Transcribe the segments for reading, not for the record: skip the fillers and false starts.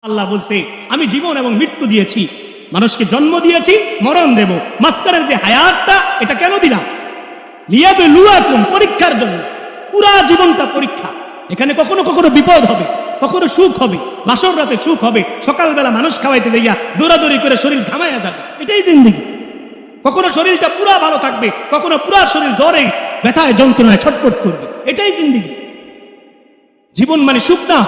আল্লাহ বলছে আমি জীবন এবং মৃত্যু দিয়েছি, মানুষকে জন্ম দিয়েছি, মরণ দেব। মাঝখানের যে হায়াতটা, এটা কেন দিলাম? লিয়াবলুয়াকুম, পরীক্ষার জন্য। পুরা জীবনটা পরীক্ষা। এখানে কখনো কখনো বিপদ হবে, কখনো সুখ হবে, বাসর রাতে সুখ হবে, সকালবেলা মানুষ খাওয়াইতে যাইয়া দৌড়াদৌড়ি করে শরীর ঘামাইয়া যাবে। এটাই জিন্দেগি। কখনো শরীরটা পুরা ভালো থাকবে, কখনো পুরা শরীর জ্বরে ব্যথায় যন্ত্রণায় ছটফট করবে। এটাই জিন্দেগি। জীবন মানে সুখ না।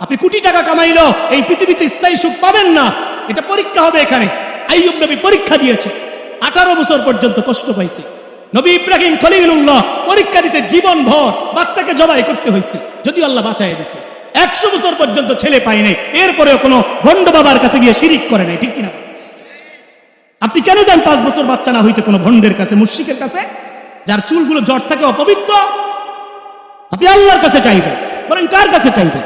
আপনি কোটি টাকা কামাইলো এই পৃথিবীতে স্থায়ী সুখ পাবেন না। এটা পরীক্ষা হবে। এখানে আইয়ুব নবী পরীক্ষা দিয়েছে, 18 বছর পর্যন্ত কষ্ট পাইছে। নবী ইব্রাহিম খলিলুল্লাহ পরীক্ষা দিতে জীবন ভর বাচ্চাকে জবাই করতে হয়েছে, যদিও আল্লাহ বাঁচাই দিয়েছে। 100 বছর পর্যন্ত ছেলে পায় নাই, এরপরেও কোনো ভণ্ড বাবার কাছে গিয়ে শিরিক করে নাই, ঠিক কিনা? আপনি কেন যান 5 বছর বাচ্চা না হইতে কোনো ভণ্ডের কাছে, মুশরিকের কাছে, যার চুলগুলো জট থাকে, অপবিত্র? আপনি আল্লাহর কাছে চাইবেন। বলেন কার কাছে চাইবেন?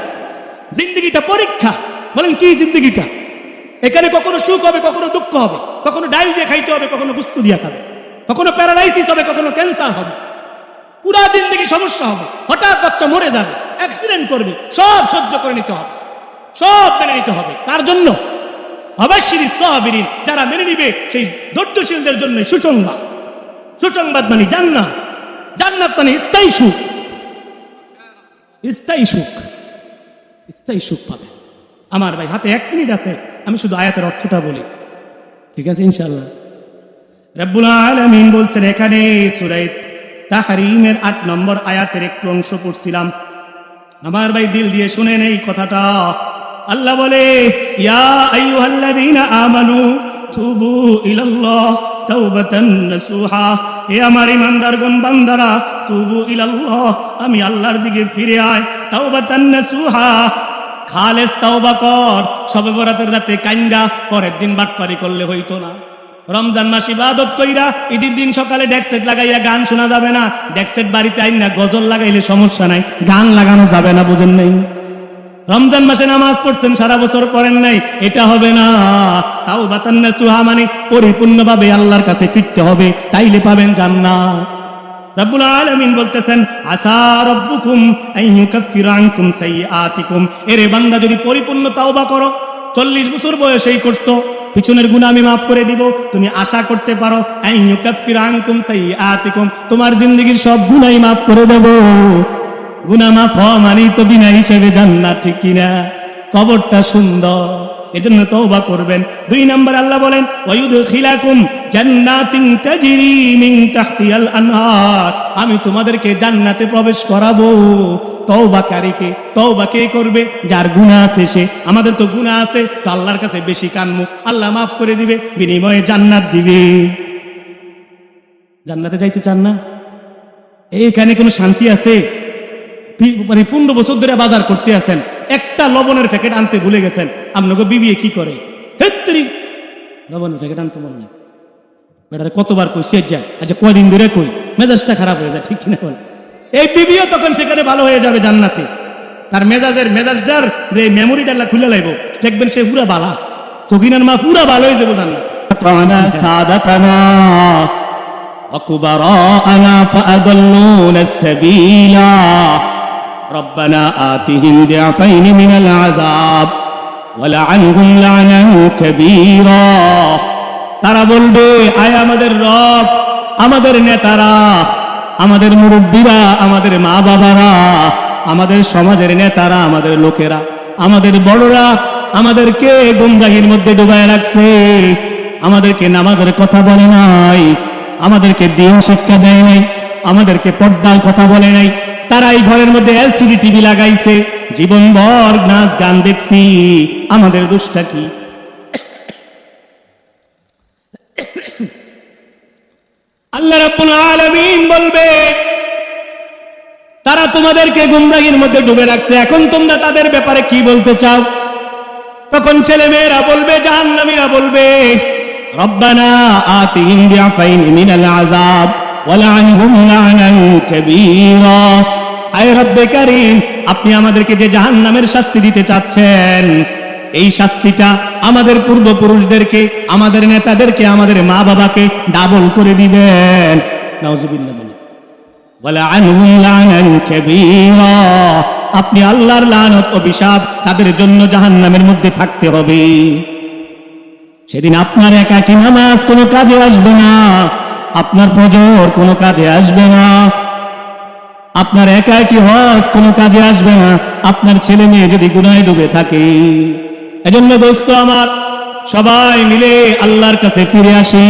জিন্দগিটা পরীক্ষা। বলেন কি জিন্দগিটা? এখানে কখনো সুখ হবে, কখনো দুঃখ হবে, কখনো ডাল দিয়ে খাইতে হবে, কখনো গুস্ত দিয়ে খাবে, কখনো প্যারালাইসিস হবে, কখনো ক্যান্সার হবে। পুরা জিন্দগি সমস্যা হবে। হঠাৎ বাচ্চা মরে যাবে, অ্যাক্সিডেন্ট করবে, সব সহ্য করে নিতে হবে, সব মেনে নিতে হবে। কার জন্য? অবশ্যই সাবিরিন, যারা মেনে নিবে সেই ধৈর্যশীলদের জন্য সুসংবাদ। সুসংবাদ মানে জান্নাত। জান্নাত মানে স্থায়ী সুখ। স্থায়ী সুখ, স্থায়ী সুখ পাবে। আমার ভাই হাতে 1 মিনিট আছে, আমি শুধু আয়াতের অর্থটা বলি, ঠিক আছে ইনশাআল্লাহ? রব্বুল আলামিন বলছেন এখানে সূরা তাহরিমের 8 নম্বর আয়াতের একটু অংশ পড়ছিলাম। আমার ভাই দিল দিয়ে শুনেন এই কথাটা। আল্লাহ বলে, ইয়া আইয়ুহাল্লাযীনা আমানু তুবু ইলাল্লাহ তাওবাতান নাসুহা। হে আমার ঈমানদারগণ, বান্দারা, তুবু ইলাল্লাহ, আমি আল্লাহর দিকে ফিরে আয়। তাওবাতান নাসুহা, খালেস তাওবা কর। শবে বরাতের রাতে কাইন্দা পরের দিন বাটপারি করলে হইতো না। রমজান মাস ইবাদত কইরা ঈদের দিন সকালে ডেকসেট লাগাইয়া গান শোনা যাবে না। ডেকসেট বাড়িতে আইন না, গজল লাগাইলে সমস্যা নাই, গান লাগানো যাবে না, বুঝেন নাই? রমজান মাসে নামাজ পড়ছেন, সারা বছর পড়েন নাই, এটা হবে না। তাওবাতান নাসুহা মানে পরিপূর্ণভাবে আল্লাহর কাছে ফিরতে হবে, তাইলে পাবেন জান্নাত। রব্বুল আলামিন বলতেছেন, আসা রব্বুকুম আন ইউকাফিরা আনকুম সাইয়্যাতিকুম। এরে বান্দা, যদি পরিপূর্ণ তাওবা করো, 40 বছর বয়সেই করছো, পিছনের গুনাহ আমি মাফ করে দিব, তুমি আশা করতে পারো আন ইউকাফিরা আনকুম সাইয়্যাতিকুম, তোমার জিন্দেগীর সব গুনাহই মাফ করে দেব। গুনাহ মাফ হওয়া মানেই তো বিনা হিসেবে জান্নাত, ঠিক কিনা? কবরটা সুন্দর, এজন্য তওবা করবেন। 2 নম্বর আল্লাহ বলেন, ওয়ায়ুদখিলাকুম জান্নাতিন তাজরি মিন তাহতিহাল আনহার। আমি তোমাদেরকে জান্নাতে প্রবেশ করাবো। তওবাকারীকে। তওবা কে করবে? যার গুনাহ আছে সে। আমাদের তো গুনাহ আছে, তো আল্লাহর কাছে বেশি কানমু, আল্লাহ মাফ করে দিবে, বিনিময়ে জান্নাত দিবে। জান্নাতে যাইতে চান না? এইখানে কোনো শান্তি আছে? 15 বছর ধরে বাজার করতে আছেন, একটা লবণের প্যাকেট আনতে ভুলে গেছেন, আপনাকে বিবিএ কি করে? হেত্তরি, লবণের প্যাকেট আনতে মনে নেই। বেটারে কতবার কই সে যায়, আচ্ছা কয়দিন ধরে কই, মেজাজটা খারাপ হয়ে যায়, ঠিক কিনা বল? এই বিবিও তখন সেখানে ভালো হয়ে যাবে জান্নাতে। তার মেজাজটার যে মেমোরিটা খুলে লাইব, দেখবেন সে পুরা বালা, সকিনার মা পুরা ভালো হয়ে যাবো জান্নাতে। সাদাতানা وكبراءنا فأضلونا السبيلا ربنا آتهم ضعفين من العذاب ولعنهم لعنا كبيرا। তারা বলবে, আয় আমাদের রব, আমাদের নেতারা, আমাদের মুরব্বীরা, আমাদের মা বাবারা, আমাদের সমাজের নেতারা, আমাদের লোকেরা, আমাদের বড়রা আমাদেরকে গুমরাহির মধ্যে ডুবায় রাখছে, আমাদেরকে নামাজের কথা বলে নাই, আমাদেরকে দিন শিক্ষা দেয় নাই, আমাদেরকে পর্দার কথা বলে নাই। তারা এই ঘরের মধ্যে এলসিডি টিভি লাগাইছে, জীবনভর নাচ গান দেখছি, আমাদের দোষটা কি? আল্লাহ রাব্বুল আলামিন বলবে, তারা তোমাদেরকে গুমরাহির মধ্যে ডুবে রাখছে, এখন তোমরা তাদের ব্যাপারে কি বলতে চাও? তখন ছেলে মেয়েরা বলবে, জাহান্নামীরা বলবে, রব্বানা আতিহিম দিআফাইন মিনাল আযাব ওয়ালআনহুম লা'নান কাবীরা। আয় রব্বে কারীম, আপনি আমাদেরকে যে জাহান্নামের শাস্তি দিতে চাচ্ছেন, এই শাস্তিটা আমাদের পূর্বপুরুষদেরকে, আমাদের নেতাদেরকে, আমাদের মা বাবাকে ডাবল করে দিবেন। নাউযুবিল্লাহ। ওয়ালআনহুম লা'নান কাবীরা, আপনি আল্লাহর লানত অভিশাপ তাদের জন্য জাহান্নামের মধ্যে থাকতে হবে। সেদিন আপনার একাকী নামাজ কোনো কাজে আসবে না, আপনার ফজর কোনো কাজে আসবে না, আপনার একাকী হজ কোনো কাজে আসবে না, আপনার ছেলে মেয়ে যদি গুনাহে ডুবে থাকে। এজন্য দোস্ত আমার, সবাই মিলে আল্লাহর কাছে ফিরে আসি,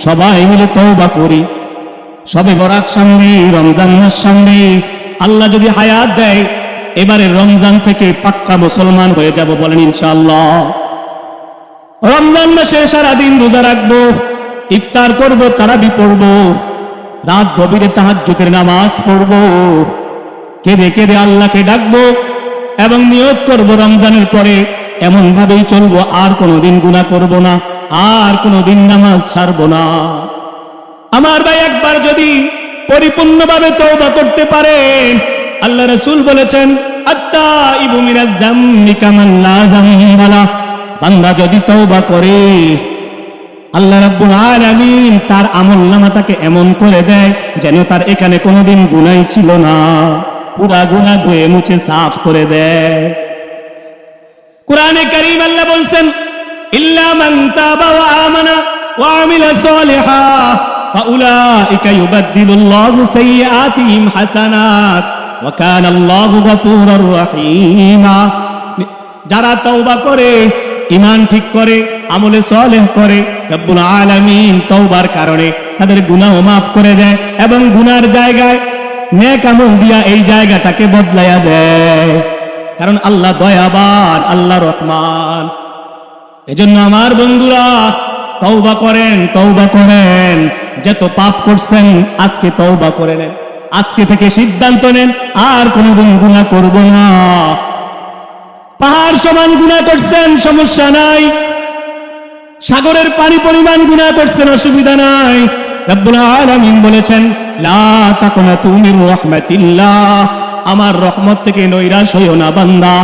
সবাই মিলে তওবা করি। সবে বরাত সামনে, রমজান মাস সামনে, আল্লাহ যদি হায়াত দেয় এবারে রমজান থেকে পাক্কা মুসলমান হয়ে যাব, বলেন ইনশাআল্লাহ। রমজান মাসে সারাদিন রোজা রাখবো, ইফতার করব, তারাবি পড়ব, রাত গভীরে তাহাজ্জুদের নামাজ পড়ব, কেঁদে কেঁদে আল্লাহকে ডাকবো এবং নিয়ত করব রমজানের পরে এমন ভাবেই চলবো, আর কোনোদিন গুনাহ করব না, আর কোনোদিন নামাজ ছাড়ব না। আমার ভাই, একবার যদি পরিপূর্ণভাবে তওবা করতে পারেন, আল্লাহ রাসূল বলেছেন আত্তাইবু মিনাজ যামবি কামান লা যামবা লাহু, বান্দা যদি তওবা করে আল্লাহ রাব্বুল আলামিন তার আমলনামাটাকে এমন করে দেয় যেন তার এখানে কোনোদিন গুনাহই ছিল না, পুরা গুনাহ ধুয়ে মুছে সাফ করে দেয়। কোরআনে কারীম আল্লাহ বলছেন ইল্লা মান তাবা ওয়া আমানা ওয়া আমিলা সালিহা ফাউলাইকা ইউবাদদিলুল্লাহু সাইয়্যাতিহিম হাসানাত ওয়া কানা আল্লাহু গফুরুর রহিমা। যারা তওবা করে, ঈমান ঠিক করে, আমলে সালেহ করে, রব্বুল আলামিন তওবার কারণে তাদের গুনাহ মাফ করে দেয় এবং গুনার জায়গায় নেক আমল দিয়া এই জায়গাটাকে বদলায়া দেয়, কারণ আল্লাহ দয়াবান, আল্লাহ রহমান। এজন্য আমার বন্ধুরা, তওবা করেন, তওবা করেন। যত পাপ করছেন আজকে তওবা করে নেন, আজকে থেকে সিদ্ধান্ত নেন আর কোনোদিন গুনাহ করব না। পাহাড় সমান গুনাহ করছেন, সমস্যা নাই, সাগরের পানি পরিমাণ গুনাহ করছেন, অসুবিধা নাই। রব্বুল আলামিন বলেছেন লা তাকনাতু মির রাহমাতিল্লাহ, আমার রহমত থেকে নৈরাশ হইও না বান্দা।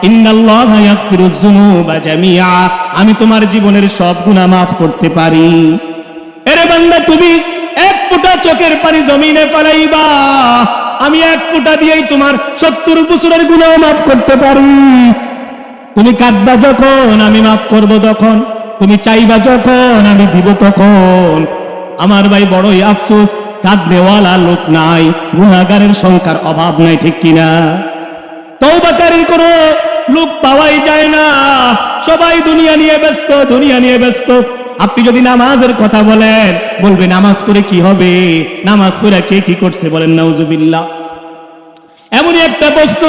ইন্নাল্লাহা ইয়াগফিরুয যুনুবা জামিআ, আমি তোমার জীবনের সব গুনাহ মাফ করতে পারি। এরে বান্দা, তুমি এক ফোঁটা চোখের পানি জমিনে ফেলাইবা, আমি এক ফোঁটা দিয়েই তোমার 70 বছরের গুনাহ মাফ করতে পারি। তুমি কাঁদবা যখন আমি মাফ করব তখন, তুমি চাইবা যখন আমি দিব তখন। আমার ভাই, বড়ই আফসোস, কাঁদনেওয়ালা লোক নাই, গুনাহগারের সংখ্যার অভাব নাই, ঠিক কিনা? তওবাকারীর কোনো লোক পাওয়াই যায় না, সবাই দুনিয়া নিয়ে ব্যস্ত, দুনিয়া নিয়ে ব্যস্ত। আপনি যদি নামাজের কথা বলেন, বলবে নামাজ পড়ে কি হবে, নামাজ পড়ে কে কি করছে, বলেন নাউজুবিল্লাহ। এমনই একটা প্রশ্ন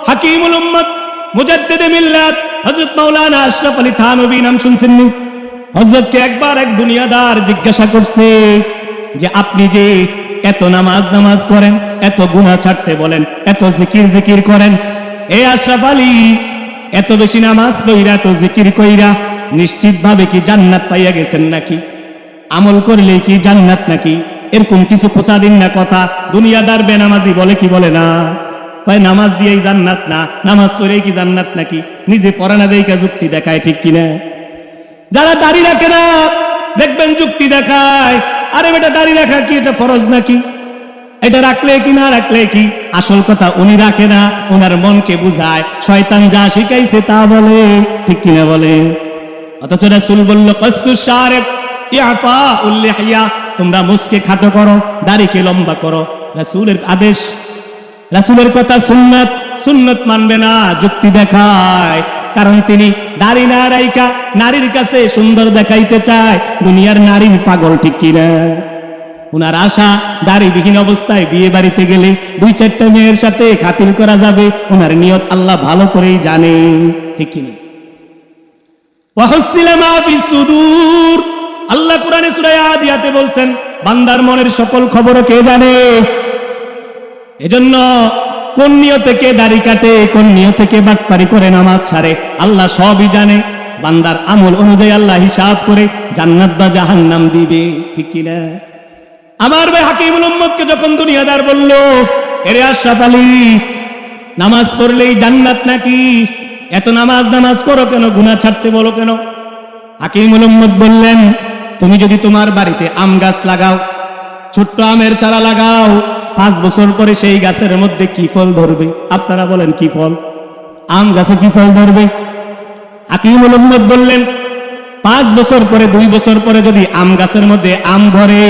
হাকিমুল উম্মত মুজাদ্দিদে মিল্লাত হযরত মাওলানা আশরাফ আলী থানভী, নাম শুনছেন নি? হযরতকে একবার এক দুনিয়াদার জিজ্ঞাসা করছে যে আপনি যে এত নামাজ করেন, এত গুনাহ ছাড়তে বলেন, এত জিকির করেন, এই আশরাফ আলী এত বেশি নামাজ কইরা, এত জিকির কইরা নিশ্চিতভাবে কি জান্নাত পাইয়া গেছেন নাকি? আমল করলে কি জান্নাত নাকি? এরকম কিছু পোছা দিন না কথা। দুনিয়াদার বেনামাজি বলে কি বলে না, কয় নামাজ দিয়েই জান্নাত না, নামাজ পড়েই কি জান্নাত নাকি? নিজে পড়া না দেইকা যুক্তি দেখায়, ঠিক কিনা? যারা দাড়ি রাখে না দেখবেন যুক্তি দেখায়, আরে বেটা দাড়ি রাখা কি এটা ফরজ নাকি, এটা রাখলে কি না রাখলে কি? আসল কথা উনি রাখে না, ওনার মনকে বুঝায়, শয়তান যা শিখাইছে তা বলে, ঠিক কিনা বলে? অথচ রাসূল বলল কাসসু শারিব ইফাউল লিহিয়া, তোমরা মুসকে খাটো করো, দাড়িকে লম্বা করো। রাসূলের আদেশ, রাসূলের কথা সুন্নাত, সুন্নাত মানবে না, যুক্তি দেখায়। কারণ তিনি দাড়ি না রাইকা নারীর কাছে সুন্দর দেখাইতে চায়, দুনিয়ার নারীর পাগল, ঠিক কিনা? উনার আশা দাড়িবিহীন অবস্থায় বিয়ে বাড়িতে গেলে 2-4টা মেয়ের সাথে খাতির করা যাবে। উনার নিয়ত আল্লাহ ভালো করেই জানে, ঠিক কিনা? ওয়াহুসিলা মা ফিস সুদূর, আল্লাহ কোরআনে সূরা আদিয়াতে বলছেন বান্দার মনের সকল খবর কে জানে। এজন্য কোন নিয়তে কে দাড়ি কাটে, কোন নিয়তে কে বাটপারি করে নামাজ ছাড়ে, আল্লাহ সবই জানে। বান্দার আমল অনুযায়ী আল্লাহ হিসাব করে জান্নাত বা জাহান্নাম দিবে, ঠিক কিনা? আমার ভাই, হাকিমুল উম্মতকে যখন দুনিয়াদার বলল এরে আশরাফ আলী নামাজ পড়লেই জান্নাত নাকি, এত নামাজ করো কেন, গুনাহ ছাড়তে বলো কেন? হাকিমুল উম্মত বললেন তুমি যদি তোমার বাড়িতে আম গাছ লাগাও, ছোট্ট আমের চারা লাগাও, 5 বছর পরে সেই গাছের মধ্যে কি ফল ধরবে? আপনারা বলেন কি ফল? আম গাছে কি ফল ধরবে? হাকিমুল উম্মত বললেন 5 বছর পরে 2 বছর পরে যদি আম গাছের মধ্যে আম ধরে,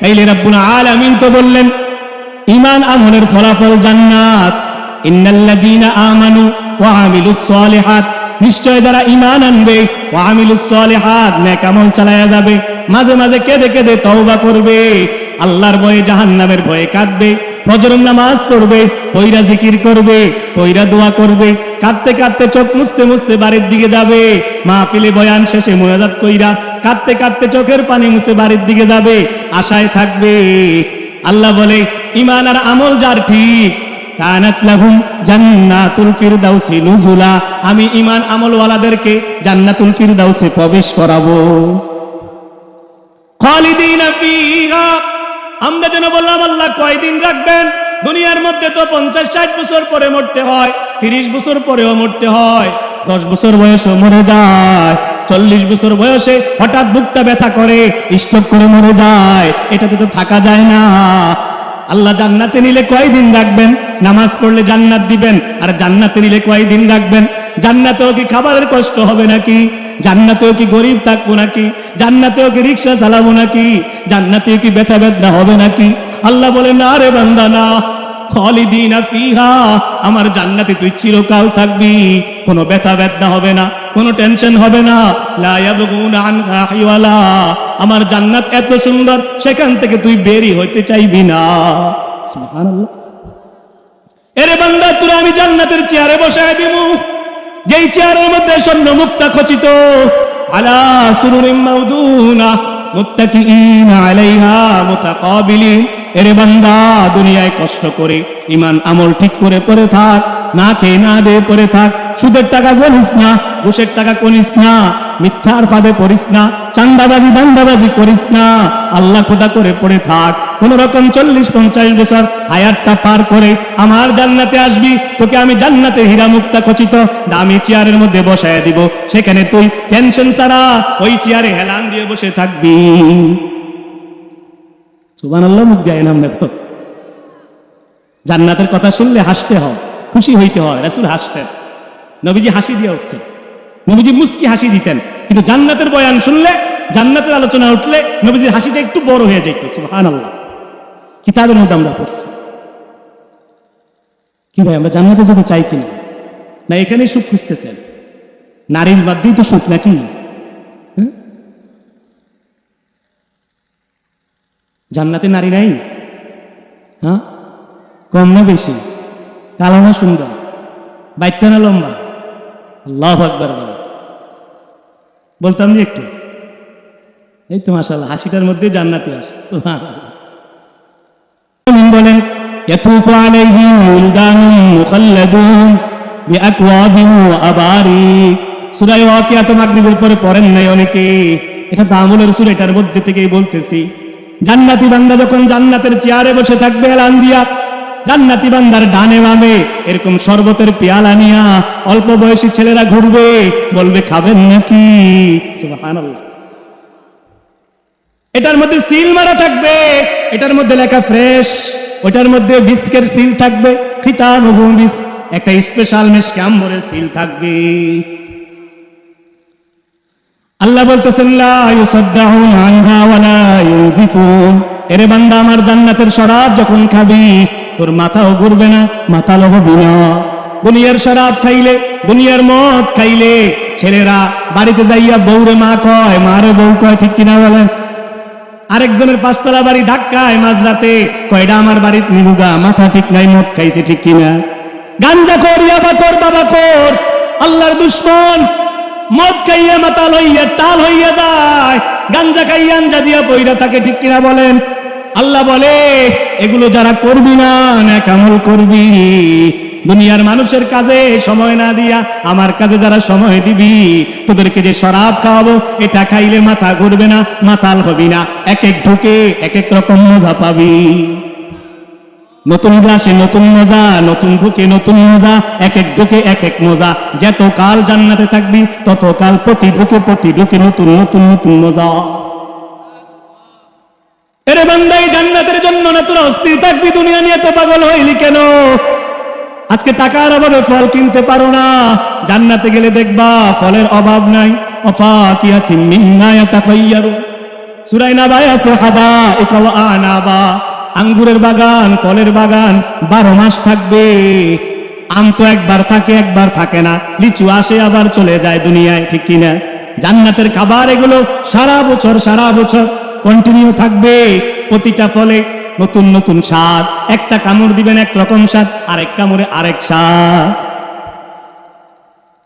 তাইলে রব্বুল আলামিন তো বললেন ঈমান আমলের ফলাফল জান্নাত। ইন্নাল্লাযীনা আমানু ওয়া আমিলুস সালিহাত, নিশ্চয় যারা ঈমান আনবে, ওয়া আমিলুস সালিহাত, নেক আমল চালায়া যাবে, মাঝে মাঝে কেঁদে কেঁদে তওবা করবে, আল্লাহর ভয়ে জাহান্নামের ভয়ে কাঁদবে, ফজর নামাজ পড়বে, পয়রা জিকির করবে, পয়রা দোয়া করবে, কাঁদতে কাঁদতে চোখ মুছতে মুছতে বাড়ির দিকে যাবে, মাহফিলে বয়ান শেষে মুনাজাত কইরা কাঁদতে কাঁদতে চোখের পানি মুছে বাড়ির দিকে যাবে, আশায় থাকবে। আল্লাহ বলে ঈমান আর আমল যার ঠিক, কানাত লাহুম জান্নাতুল ফিরদাউসি নুজুলা, আমি ঈমান আমলওয়ালাদেরকে জান্নাতুল ফিরদাউসে প্রবেশ করাবো। খালিদিনা ফিহা, আমরা যেন বললাম আল্লাহ কয়দিন রাখবেন? দুনিয়ার মধ্যে তো 50-60 বছর পরে মরতে হয়, 30 বছর পরেও মরতে হয়, 10 বছর বয়সে মরে যায়, 40 বছর বয়সে হঠাৎ বুকটা ব্যথা করে, স্ট্রোক করে মরে যায়, এটাতে তো থাকা যায় না। আল্লাহ জান্নাতে নিলে কয়দিন রাখবেন? নামাজ পড়লে জান্নাত দিবেন, আর জান্নাতে নিলে কয়দিন রাখবেন? জান্নাতেও কি খাবারের কষ্ট হবে নাকি? জান্নাতেও কি গরিব থাকবো নাকি? জান্নাতেও কি রিক্সা চালাবো নাকি? জান্নাতেও কি ব্যথা বেদনা হবে নাকি? আল্লাহ বলে না রে বান্দা না, খালিদিনা ফিহা, আমার জান্নাতে তুই চিরকাল থাকবি, কোনো ব্যথা বেদনা হবে না, কোনো টেনশন হবে না, লা ইয়াবগুনা আনহা হিওয়ালা, আমার জান্নাত এত সুন্দর, সেখান থেকে তুই বেরই হইতে চাইবি না। সুবহানাল্লাহ। এরে বান্দা, তোরা আমি জান্নাতের চেয়ারে বসায় দিব, যেই চেয়ারের মধ্যে স্বর্ণ মুক্তা খচিত, আলা সুরুরিম মাউদুনা মুত্তাকিইনা আলাইহা মুতাকাবিলিন। এরে বান্দা, দুনিয়ায় কষ্ট করে ঈমান আমল ঠিক করে পড়ে থাক, না খেয়ে না দে পড়ে থাক, সুদের টাকা গনিস না, ঘুষের টাকা করিস না, মিথ্যার ফাঁদে পড়িস না, চান্দাবাজি দান্দাবাজি করিস না, আল্লাহ খোদা করে পড়ে থাক। কোন রকম 40-50 বছর হায়াতটা পার করে আমার জান্নাতে আসবি, তোকে আমি জান্নাতে হীরা মুক্তা খচিত দামি চেয়ারের মধ্যে বসায় দিব, সেখানে তুই টেনশন ছাড়া ওই চেয়ারে হেলান দিয়ে বসে থাকবি। সুবহানাল্লাহ। মুখ দিয়ে নাম নেব। জান্নাতের কথা শুনলে হাসতে হয়, খুশি হইতে হয়। রাসূল হাসতেন, নবীজি হাসি দিয়ে উঠতেন, নবীজি মুস্কি হাসি দিতেন, কিন্তু জান্নাতের বয়ান শুনলে, জান্নাতের আলোচনা উঠলে নবীজির হাসিটা একটু বড় হয়ে যেত। সুবহানাল্লাহ। কিতাবের মধ্যে আমরা পড়ছি। কি ভাই, আমরা জান্নাতে যেতে চাই কিনা? না এখানেই সুখ খুঁজতেছেন? নারীর মধ্যেই তো সুখ নাকি? জান্নাতে নারী নাই? হ্যাঁ, কম না বেশি? কালো না সুন্দর? বাইটটা না লম্বা? আল্লাহু আকবার। বলতাম যে একটু, এই তো মাশাআল্লাহ, হাসিটার মধ্যে জান্নাতে আসে। সুবহানাল্লাহ। বলেন ইয়াতুফু আলাইহিম উলদানুন মুখাল্লাদুন বিআকওয়াবিন ওয়া আবারিক। সূরা ওয়াকিয়া তো মাগরিবের পরে পড়েন নাই অনেকে, এটা তো আমলের সূরা, এটার মধ্যে থেকেই বলতেছি। জান্নাতি বান্দা যখন জান্নাতের চেয়ারে বসে থাকবে এলান দিয়া, জান্নাতি বান্দার ডানে বামে এরকম শরবতের পেয়ালা নিয়া অল্প বয়সী ছেলেরা ঘুরবে, বলবে খাবেন নাকি? সুবহানাল্লাহ। এটার মধ্যে সিল মারা থাকবে, এটার মধ্যে লেখা ফ্রেশ, ওটার মধ্যে বিস্কের সিল থাকবে, খিতামুহু মিস্ক, একটা স্পেশাল মিশকে আম্বরের সিল থাকবে। আল্লাহ বলতেছেন লা ইউসাদ্দাউনা আনহা ওয়ালা ইউজিফুন। এরে বান্দা, আমার জান্নাতের শরাব যখন খাবি, তোর মাথাও ঘুরবে না, মাথা লহবি না। দুনিয়ার শরাব খাইলে, দুনিয়ার মদ খাইলে ছেলেরা বাড়িতে যাইয়া বউরে মা কয়, মারে বউ কয়, ঠিক কিনা বলেন? আরেকজনের 5 তলা বাড়ি ধাক্কায় মাঝরাতে কয়টা আমার বাড়িতে নিবুগা, মাথা ঠিক নাই, মদ খাইছে, ঠিক কিনা? গাঞ্জা কর, ইয়াবা কর, বাবা কর, আল্লাহর দুশমন, মদ খাইয়া মাথা লইয়া টাল হইয়া যায়, গাঞ্জা খাইয়া আঞ্জা দিয়া পইরা থাকে, ঠিক কিনা বলেন? আল্লাহ বলে এগুলো যারা করবি না, নেক আমল করবি, দুনিয়ার মানুষের কাজে সময় না দিয়া আমার কাজে যারা সময় দিবি, তোদেরকে যে শরাব খাওয়াবো, এটা খাইলে মাথা ঘুরবে না, মাতাল হবি না, এক এক ঢুকে এক এক রকম মজা পাবি। নতুন গ্লাসে নতুন মজা, নতুন ঢুকে নতুন মজা, এক এক ঢুকে এক এক মজা। যত কাল জান্নাতে থাকবি তত কাল প্রতি ঢুকে নতুন নতুন নতুন মজা। এরে বান্দা, এই জান্নাতের জন্য না তোরা অস্থির থাকবি? দুনিয়া নিয়ে তো পাগল হইলি কেন? আজকে টাকার অভাবে ফল কিনতে পারো না, জান্নাতে গেলে দেখবা ফলের অভাব নাই। ওয়াফাকিহাতিন মিম্মা ইয়াতাখায়্যারুন। সূরা নাবায় আছে হাদাইকা ওয়া আনাবা, আঙ্গুরের বাগান, ফলের বাগান 12 মাস থাকবে। আম তো একবার থাকে, একবার থাকে না। লিচু আসে আবার চলে যায় দুনিয়ায়, ঠিক কিনা? জান্নাতের খাবার এগুলো সারা বছর কন্টিনিউ থাকবে। প্রতিটা ফলে নতুন নতুন স্বাদ। একটা কামড় দিবেন একরকম স্বাদ, আরেক কামড়ে আরেক স্বাদ।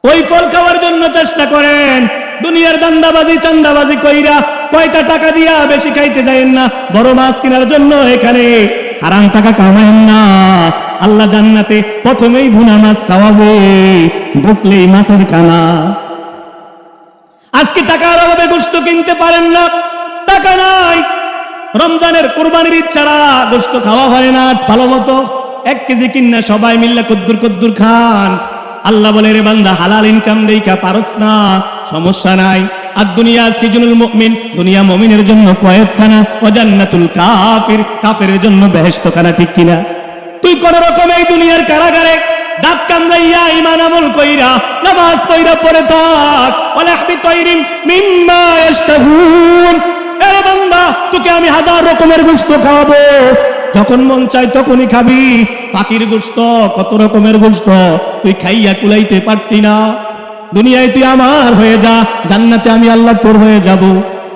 ওই ফল খাওয়ার জন্য চেষ্টা করেন। দুনিয়ার দান্দাবাজি চান্দাবাজি কইরা কয়টা টাকা দিয়া বেশি খাইতে যায়েন না। বড় মাছ কেনার জন্য এখানে হারাম টাকা কামায়েন না। আল্লাহ জান্নাতে প্রথমেই ভুনা মাছ খাওয়াবে, ঢুকলেই মাছের খানা। আজকে টাকার অভাবে গোশত কিনতে পারেন না, টাকা নাই। রমজানের কুরবানির ঈদ ছাড়া গোশত খাওয়া হয় না ভালো মতো। 1 কেজি কিনা সবাই মিললে কদ্দুর খান। আল্লাহ বলে, রে বান্দা, হালাল ইনকাম দেইকা পারস না, সমস্যা নাই। আর দুনিয়া সিজনুল মুমিন, দুনিয়া মুমিনের জন্য কয়েকখানা, ও জান্নাতুল কাফির, কাফেরের জন্য বেহেশতখানা, ঠিক কিনা? তুই কোন রকম এই দুনিয়ার কারাগারে দাঁত কামড়াইয়া ঈমান আমল কইরা নামাজ পড়া পড়ে থাক। ওয়ালাহবি তাইরিম মিম্মা ইয়াশতাহুন। এরে বান্দা, তোকে আমি 1000 রকমের গোশত খাওয়াবো, যখন মন চাই তখনই খাবি। পাখির গোশত, কত রকমের গোশত, তুই খাইয়া কুলাইতে পারতি না। দুনিয়ায় তুই আমার হয়ে যা, জান্নাতে আমি আল্লাহ তোর হয়ে যাব।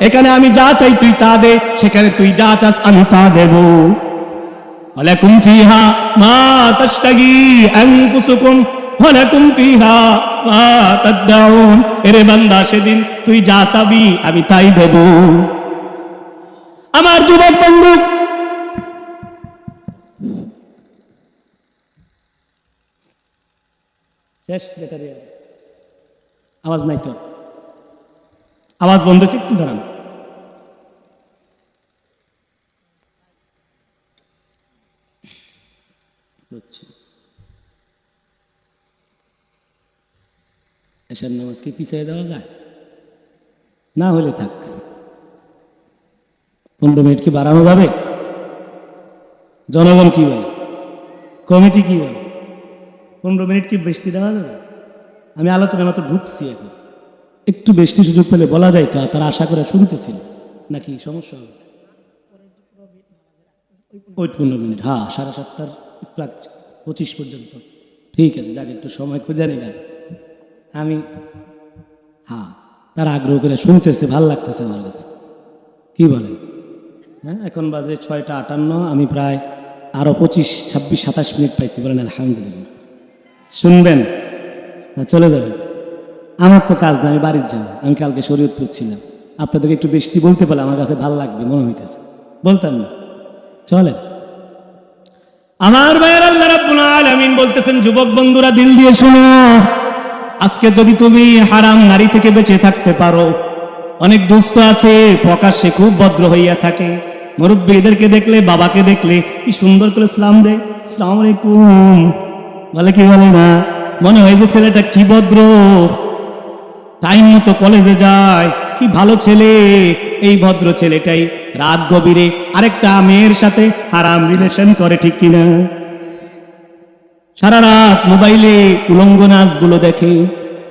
এখানে আমি যা চাই তুই তা দে, সেখানে তুই যা চাস আমি তা দেব। ওয়ালাকুম ফিহা মা তাশতাগি আনফুসুকুম ওয়ালাকুম ফিহা মা তাদউন। এরে বান্দা, সেদিন তুই যা চাবি আমি তাই দেব। আমার যুবক বন্ধু, শেষ ব্যাটারি আওয়াজ নাই তো, আওয়াজ বন্ধ হয়েছে, একটু দাঁড়ান। এশার নামাজ কি পিছিয়ে দেওয়া যায়? না হলে থাক, 15 মিনিট কি বাড়ানো যাবে? জনগণ কি বলে, কমিটি কি বলে? 15 মিনিট কি বেশি দেওয়া যাবে? আমি আলোচনার মতো ঢুকছি, এখন একটু বেশি সুযোগ পেলে বলা যায় তো। তারা আশা করে শুনতেছিল নাকি সমস্যা হবে? ওই 15 মিনিট, হ্যাঁ, 7:30টার 25 পর্যন্ত ঠিক আছে। যাক, একটু সময় খুঁজে নিলাম আমি। হ্যাঁ, তারা আগ্রহ করে শুনতেছে, ভাল লাগতেছে আমার কাছে। কি বলেন? হ্যাঁ, এখন বাজে 6টা 58, আমি প্রায় আরো 25, 26, 27 মিনিট পাইছি। বলেন আলহামদুলিল্লাহ। শুনবেন না চলে যাবেন? আমার তো কাজ না, আমি বাড়ির যাব। আমি কালকে শরীয়তপুর ছিলাম, আপনাদেরকে একটু বেশি বলতে পারলে আমার কাছে ভালো লাগবে মনে হইতেছে, বলতাম না? চলেন। আমার ভাইয়ের, আল্লাহ রাব্বুল আলামিন বলতেছেন, যুবক বন্ধুরা দিল দিয়ে শোনো, আজকে যদি তুমি হারাম নারী থেকে বেঁচে থাকতে পারো। অনেক দুস্থ আছে প্রকাশ্যে খুব ভদ্র হইয়া থাকে, মুরব্বীদেরকে দেখলে, বাবাকে দেখলে কি সুন্দর করে সালাম দেয়, আসসালামু আলাইকুম বলে, কি বলে না? মনে হয় যে ছেলেটা কি ভদ্র, টাইম মতো কলেজে যায়, কি ভালো ছেলে। এই ভদ্র ছেলেটাই রাত গভীরে আরেকটা মেয়ের সাথে হারাম রিলেশন করে, ঠিক কিনা? সারা রাত মোবাইলে উলঙ্গ নাচগুলো দেখে,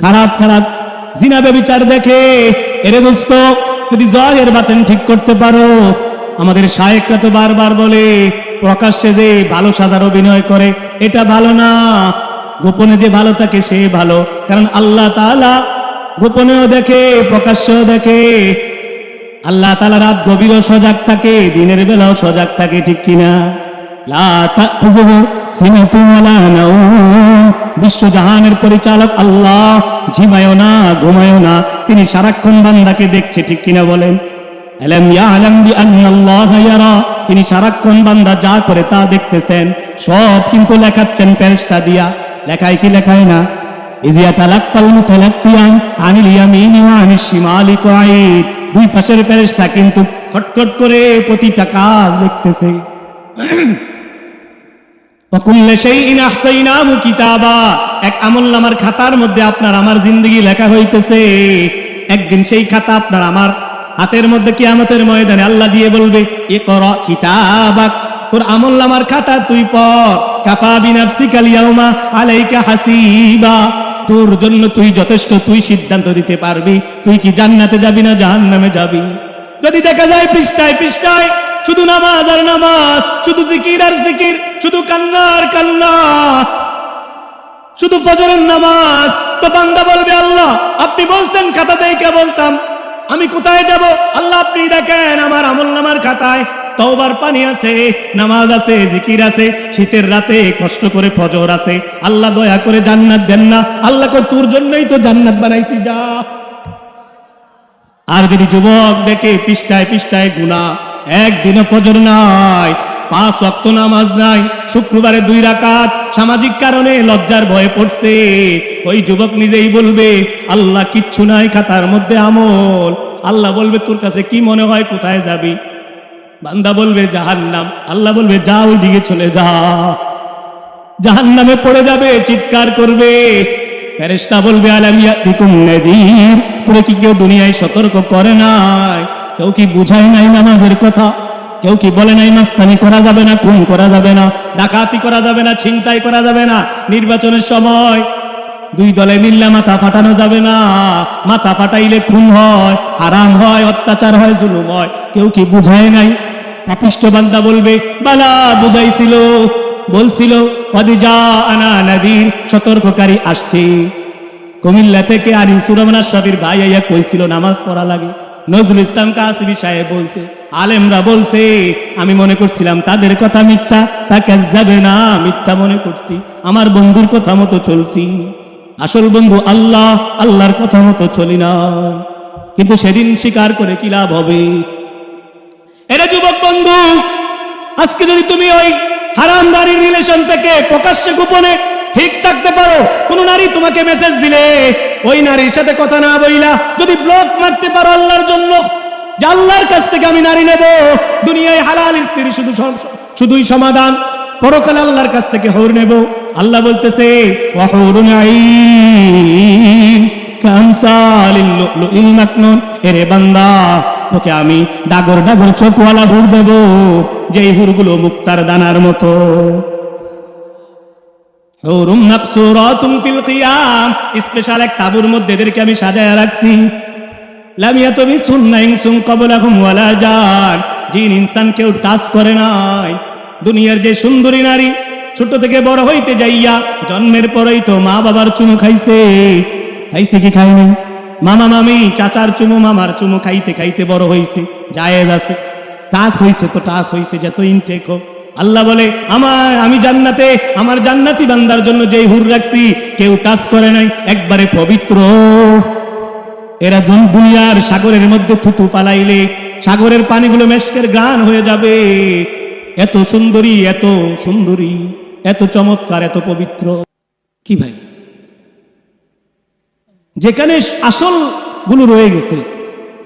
খারাপ খারাপ জিনা ব্যভিচার দেখে। এরে দোস্ত, যদি জয়ের বাতেন ঠিক করতে পারো, আমাদের শায়েখরা তো বারবার বলে, প্রকাশ্যে যে ভালো সাজার অভিনয় করে এটা ভালো না, গোপনে যে ভালো থাকে সে ভালো। কারণ আল্লাহ তাআলা গোপনেও দেখে, প্রকাশ্যেও দেখে। আল্লাহ তাআলা রাত গভীরও সজাগ থাকে, দিনের বেলাও সজাগ থাকে, ঠিক কিনা? লা তাখুযুহু সিনাতুন ওয়ালা নাওম। বিশ্বজাহানের পরিচালক আল্লাহ ঝিমায়ও না, ঘুমায়ও না, তিনি সারাক্ষণ বান্দাকে দেখছে, ঠিক কিনা বলেন? আলাম ইয়ালাম বিআন্নাল্লাহা ইয়ারা। তিনি সারাক্ষণ বান্দা যা করে তা দেখতেছেন, সব কিন্তু লেখাচ্ছেন ফেরেশতা দিয়া। লেখায় কি লেখায় না? ইযা তালাক্কাল মুতালাক্কিয়ান আনিল ইয়ামিনি ওয়া আনিশ শিমালি কাঈদ। দুই পাশের ফেরেশতা কিন্তু খটখট করে প্রতিটা কাজ লিখতেছে। ওয়াকুল্লু শাইইন আহসাইনাহু কিতাবা। এক আমলনামার খাতার মধ্যে আপনার আমার জিন্দেগি লেখা হইতেছে। একদিন সেই খাতা আপনার আমার হাতের মধ্যে কিয়ামতের ময়দানে আল্লাহ দিয়ে বলবে ইকরা কিতাবাক, তোর আমলনামার খাতা তুই পড়, কাফা বিনাফসিকাল ইয়াউমা আলাইকা হাসিবা, তোর জন্য তুই যথেষ্ট, তুই সিদ্ধান্ত দিতে পারবি তুই কি জান্নাতে যাবি না জাহান্নামে যাবি। যদি দেখা যায় পৃষ্ঠায় পৃষ্ঠায় শুধু নামাজ আর নামাজ, শুধু জিকির আর জিকির, শুধু কান্না আর কান্না, শুধু ফজরের নামাজ, তো বান্দা বলবে আল্লাহ আপনি বলছেন খাতা দেখে বলতাম, আমি কোথায় যাব? আল্লাহ আপনি দেখেন আমার আমলনামার খাতায় তওবার পানি আছে, নামাজ আছে, জিকির আছে, শীতের রাতে কষ্ট করে ফজর আছে, আল্লাহ দয়া করে জান্নাত দেন না। আল্লাহ কয় তোর জন্যই তো জান্নাত বানাইছি, যা। আর যদি যুবক দেখে পৃষ্ঠায় পৃষ্ঠায় গুনাহ, একদিনও ফজর নাই, 5 ওয়াক্ত নামাজ নাই, শুক্রবারে 2 রাকাত সামাজিক কারণে লজ্জার ভয়ে পড়ছে, ওই যুবক নিজেই বলবে আল্লাহ কিচ্ছু নাই খাতার মধ্যে আমল। আল্লাহ বলবে তোর কাছে কি মনে হয় কোথায় যাবি? বান্দা বলবে জাহান্নাম। আল্লাহ বলবে যা ওই দিকে চলে যা, জাহান্নামে পড়ে যাবে, চিৎকার করবে। ফেরেশতা বলবে আলাম ইয়াতিকুম নাযীর, তোরে কি কেউ দুনিয়ায় সতর্ক করে নাই? কেউ কি বুঝায় নাই নামাজের কথা? কেউ কি বলে নাই মাস্তানি করা যাবে না, খুন করা যাবে না, ডাকাতি করা যাবে না, ছিনতাই করা যাবে না, নির্বাচনের সময় 2 দলে মিললে মাথা ফাটানো যাবে না, মাথা ফাটাইলে খুন হয়, হারাম হয়, অত্যাচার হয়, জুলুম হয়? কেউ কি বুঝায় নাই? পাপিষ্ঠ বান্দা বলবে বালা বুঝাইছিল, বলছিল ওয়াদিজা আনা নাদির, সতর্ককারী আসছে। কুমিল্লা থেকে আনিসুর রহমান আশরাফির ভাই আইয়া কইছিল নামাজ পড়া লাগে। নজরুল ইসলাম কাসিমি সাহেব বলছে, আলেমরা বলছে, আমি মনে করছিলাম তাদের কথা মিথ্যা, তা কাজ্জাবে না, মিথ্যা মনে করছি, আমার বন্ধুর কথা মতো চলছি। আসল বন্ধু আল্লাহ, আল্লাহর কথা মতো চলি না। কিন্তু সেদিন স্বীকার করে কি লাভ হবে? এরা যুবক বন্ধু, আজকে যদি তুমি ওই হারাম নারীর রিলেশন থেকে প্রকাশ্যে গোপনে ঠিক থাকতে পারো, কোন নারী তোমাকে মেসেজ দিলে ওই নারীর সাথে কথা না বইলা যদি ব্লক মারতে পারো আল্লাহর জন্য, যে আল্লাহর কাছ থেকে আমি নারী নেব, দুনিয়ায় হালাল স্ত্রী শুধুই সমাধান, পরকালে আল্লাহর কাছ থেকে হৌর নেব। আল্লাহ বলতেছে ওয়াহুরুন আইন কামসালিল লুলুইল মাকনুন, এরে বান্দা তোকে আমি ডাগর ডাগর চোখওয়ালা হুর দেব, যেই হুরগুলো মুক্তার দানার মতো। হুরুম মাকসুরাতুন ফিল কিয়াম, স্পেশাল এক তাবুর মধ্যে এদেরকে আমি সাজায়া রাখছি। লাম ইয়াতমিসুন্না ইনসুন ক্বাবলাহুম ওয়ালা জান, জিন ইনসান কেউ টাচ করে নাই। দুনিয়ার যে সুন্দরী নারী ছোট থেকে বড় হইতে যাইয়া জন্মের পরেই তো মা বাবার চুমু খাইছে, খাইছে কি খায়নি? মামা মামি চাচার চুমু মামার চুমু খাইতে খাইতে বড় হইছে, জায়েজ আছে। টাচ হইছে তো টাচ হইছে, যত ইনটেক হোক। আল্লাহ বলে আমি জান্নাতে আমার জান্নাতি বান্দার জন্য যেই হুর রাখছি কেউ টাচ করে নাই, একবারে পবিত্র। এরা দুনিয়ার সাগরের মধ্যে থুতু পালাইলে সাগরের পানিগুলো মেশকের গান হয়ে যাবে। এত সুন্দরী, এত সুন্দরী, এত চমৎকার, এত পবিত্র। কি ভাই, যেখানে আসল গুলো রয়ে গেছে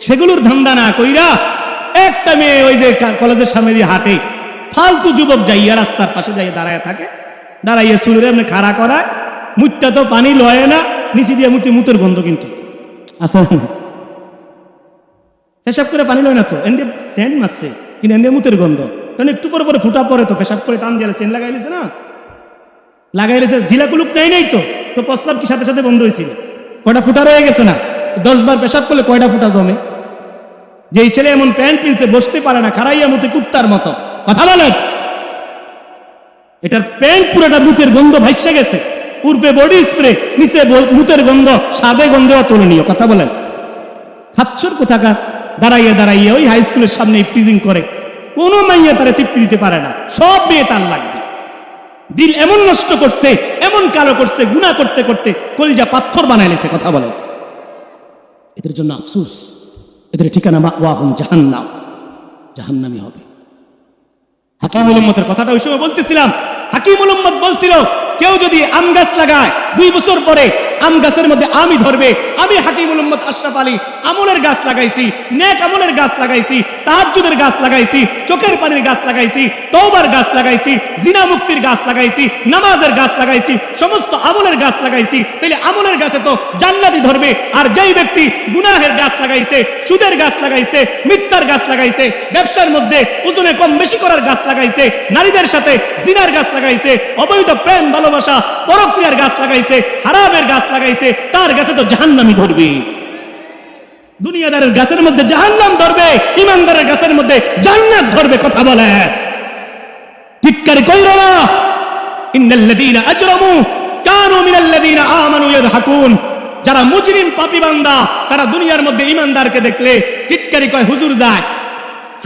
সেগুলোর ধান্দা না কইরা একটা মেয়ে ওই যে কলেজের সামনে দিয়ে হাঁটে, ফালতু যুবক যাইয়া রাস্তার পাশে যাইয়া দাঁড়ায় থাকে, দাঁড়াইয়া সুরে এমনি খাড়া করায়, মুখটা তো পানি লয় না, নিচে দিয়ে মুতের গন্ধ, কিন্তু আচ্ছা পেশাব করে পানি লয় না তো, এন দিয়ে সেন্ট মারছে, কিন্তু এন দিয়ে মুতের গন্ধ, কারণ একটু পরে পরে ফুটা পরে তো পেশাব করে টান দিয়ে সেন্ট লাগাইলেছে না, লাগাইলেছে, ঝিলাকুলুক নেই নাই তো প্রস্তাব কি সাথে সাথে বন্ধ হয়েছিল? কয়টা ফুটা রয়ে গেছে না? 10 বার পেশাব করলে কয়টা ফুটা জমে? যেই ছেলে এমন প্যান্ট পিনছে বসতে পারে না, খারাইয়া মুতে কুত্তার মতো, কথা বলেন। এটার প্যান্ট পুরোটা মুতের গন্ধ ভাইসে গেছে, পূর্বে বডি স্প্রে, নিচে মুতের গন্ধ, সাদে গন্ধ তুলনীয়, কথা বলেন। খাচ্ছর কোথাকার, দাঁড়াইয়া দাঁড়াইয়া ওই হাই স্কুলের সামনে প্রিজিং করে, কোনো মাইয়া তারা তৃপ্তি দিতে পারে না, সব মেয়ে তার লাগবে। দিল এমন নষ্ট করছে, এমন কালো করছে, গুনাহ করতে করতে কলিজা পাথর বানাইলেছে, কথা বলেন। এদের জন্য আফসোস, এদের ঠিকানা মাওয়াহুম জাহান্নাম, জাহান্নামী হবে। হাকিমুল উম্মতের কথাটা ওই সময় বলতেছিলাম, হাকিমুল উম্মত বলছিল কেউ যদি আম গাছ লাগায় 2 বছর পরে আম গাছের মধ্যে আমই ধরবে। আমি হাকিমুল উম্মত আশরাফ আলী আমলের গাছ লাগাইছি, নেক আমলের গাছ লাগাইছি, তাহাজ্জুদের গাছ লাগাইছি, চোখের পানির গাছ লাগাইছি, তওবার গাছ লাগাইছি, জিনা মুক্তির গাছ লাগাইছি, নামাজের গাছ লাগাইছি, সমস্ত আমলের গাছ লাগাইছি। তাহলে আমলের গাছে তো জান্নাতই ধরবে। আর যেই ব্যক্তি গুনাহের গাছ লাগাইছে, সুদের গাছ লাগাইছে, মিথ্যার গাছ লাগাইছে, ব্যবসার মধ্যে ওজনে কম বেশি করার গাছ লাগাইছে, নারীদের সাথে জিনার গাছ লাগাইছে, অবৈধ প্রেম ভালোবাসা পরক্রিয়ার গাছ লাগাইছে, হারামের গাছ লাগাইছে, তার গাছে তো জাহান্নামই ধরবে। দুনিয়াদারের গাছের মধ্যে জাহান্নাম ধরবে, ইমানদারের গাছের মধ্যে জান্নাত ধরবে। কথা বলে টিটকারি কইরো না। ইন্নাল্লাযীনা আজরামু কানু মিনাল্লাযীনা আমানু ইয়াদহাকুন। যারা মুজরিম পাপী বান্দা তারা দুনিয়ার মধ্যে ইমানদারকে দেখলে টিটকারি কয় হুজুর যায়,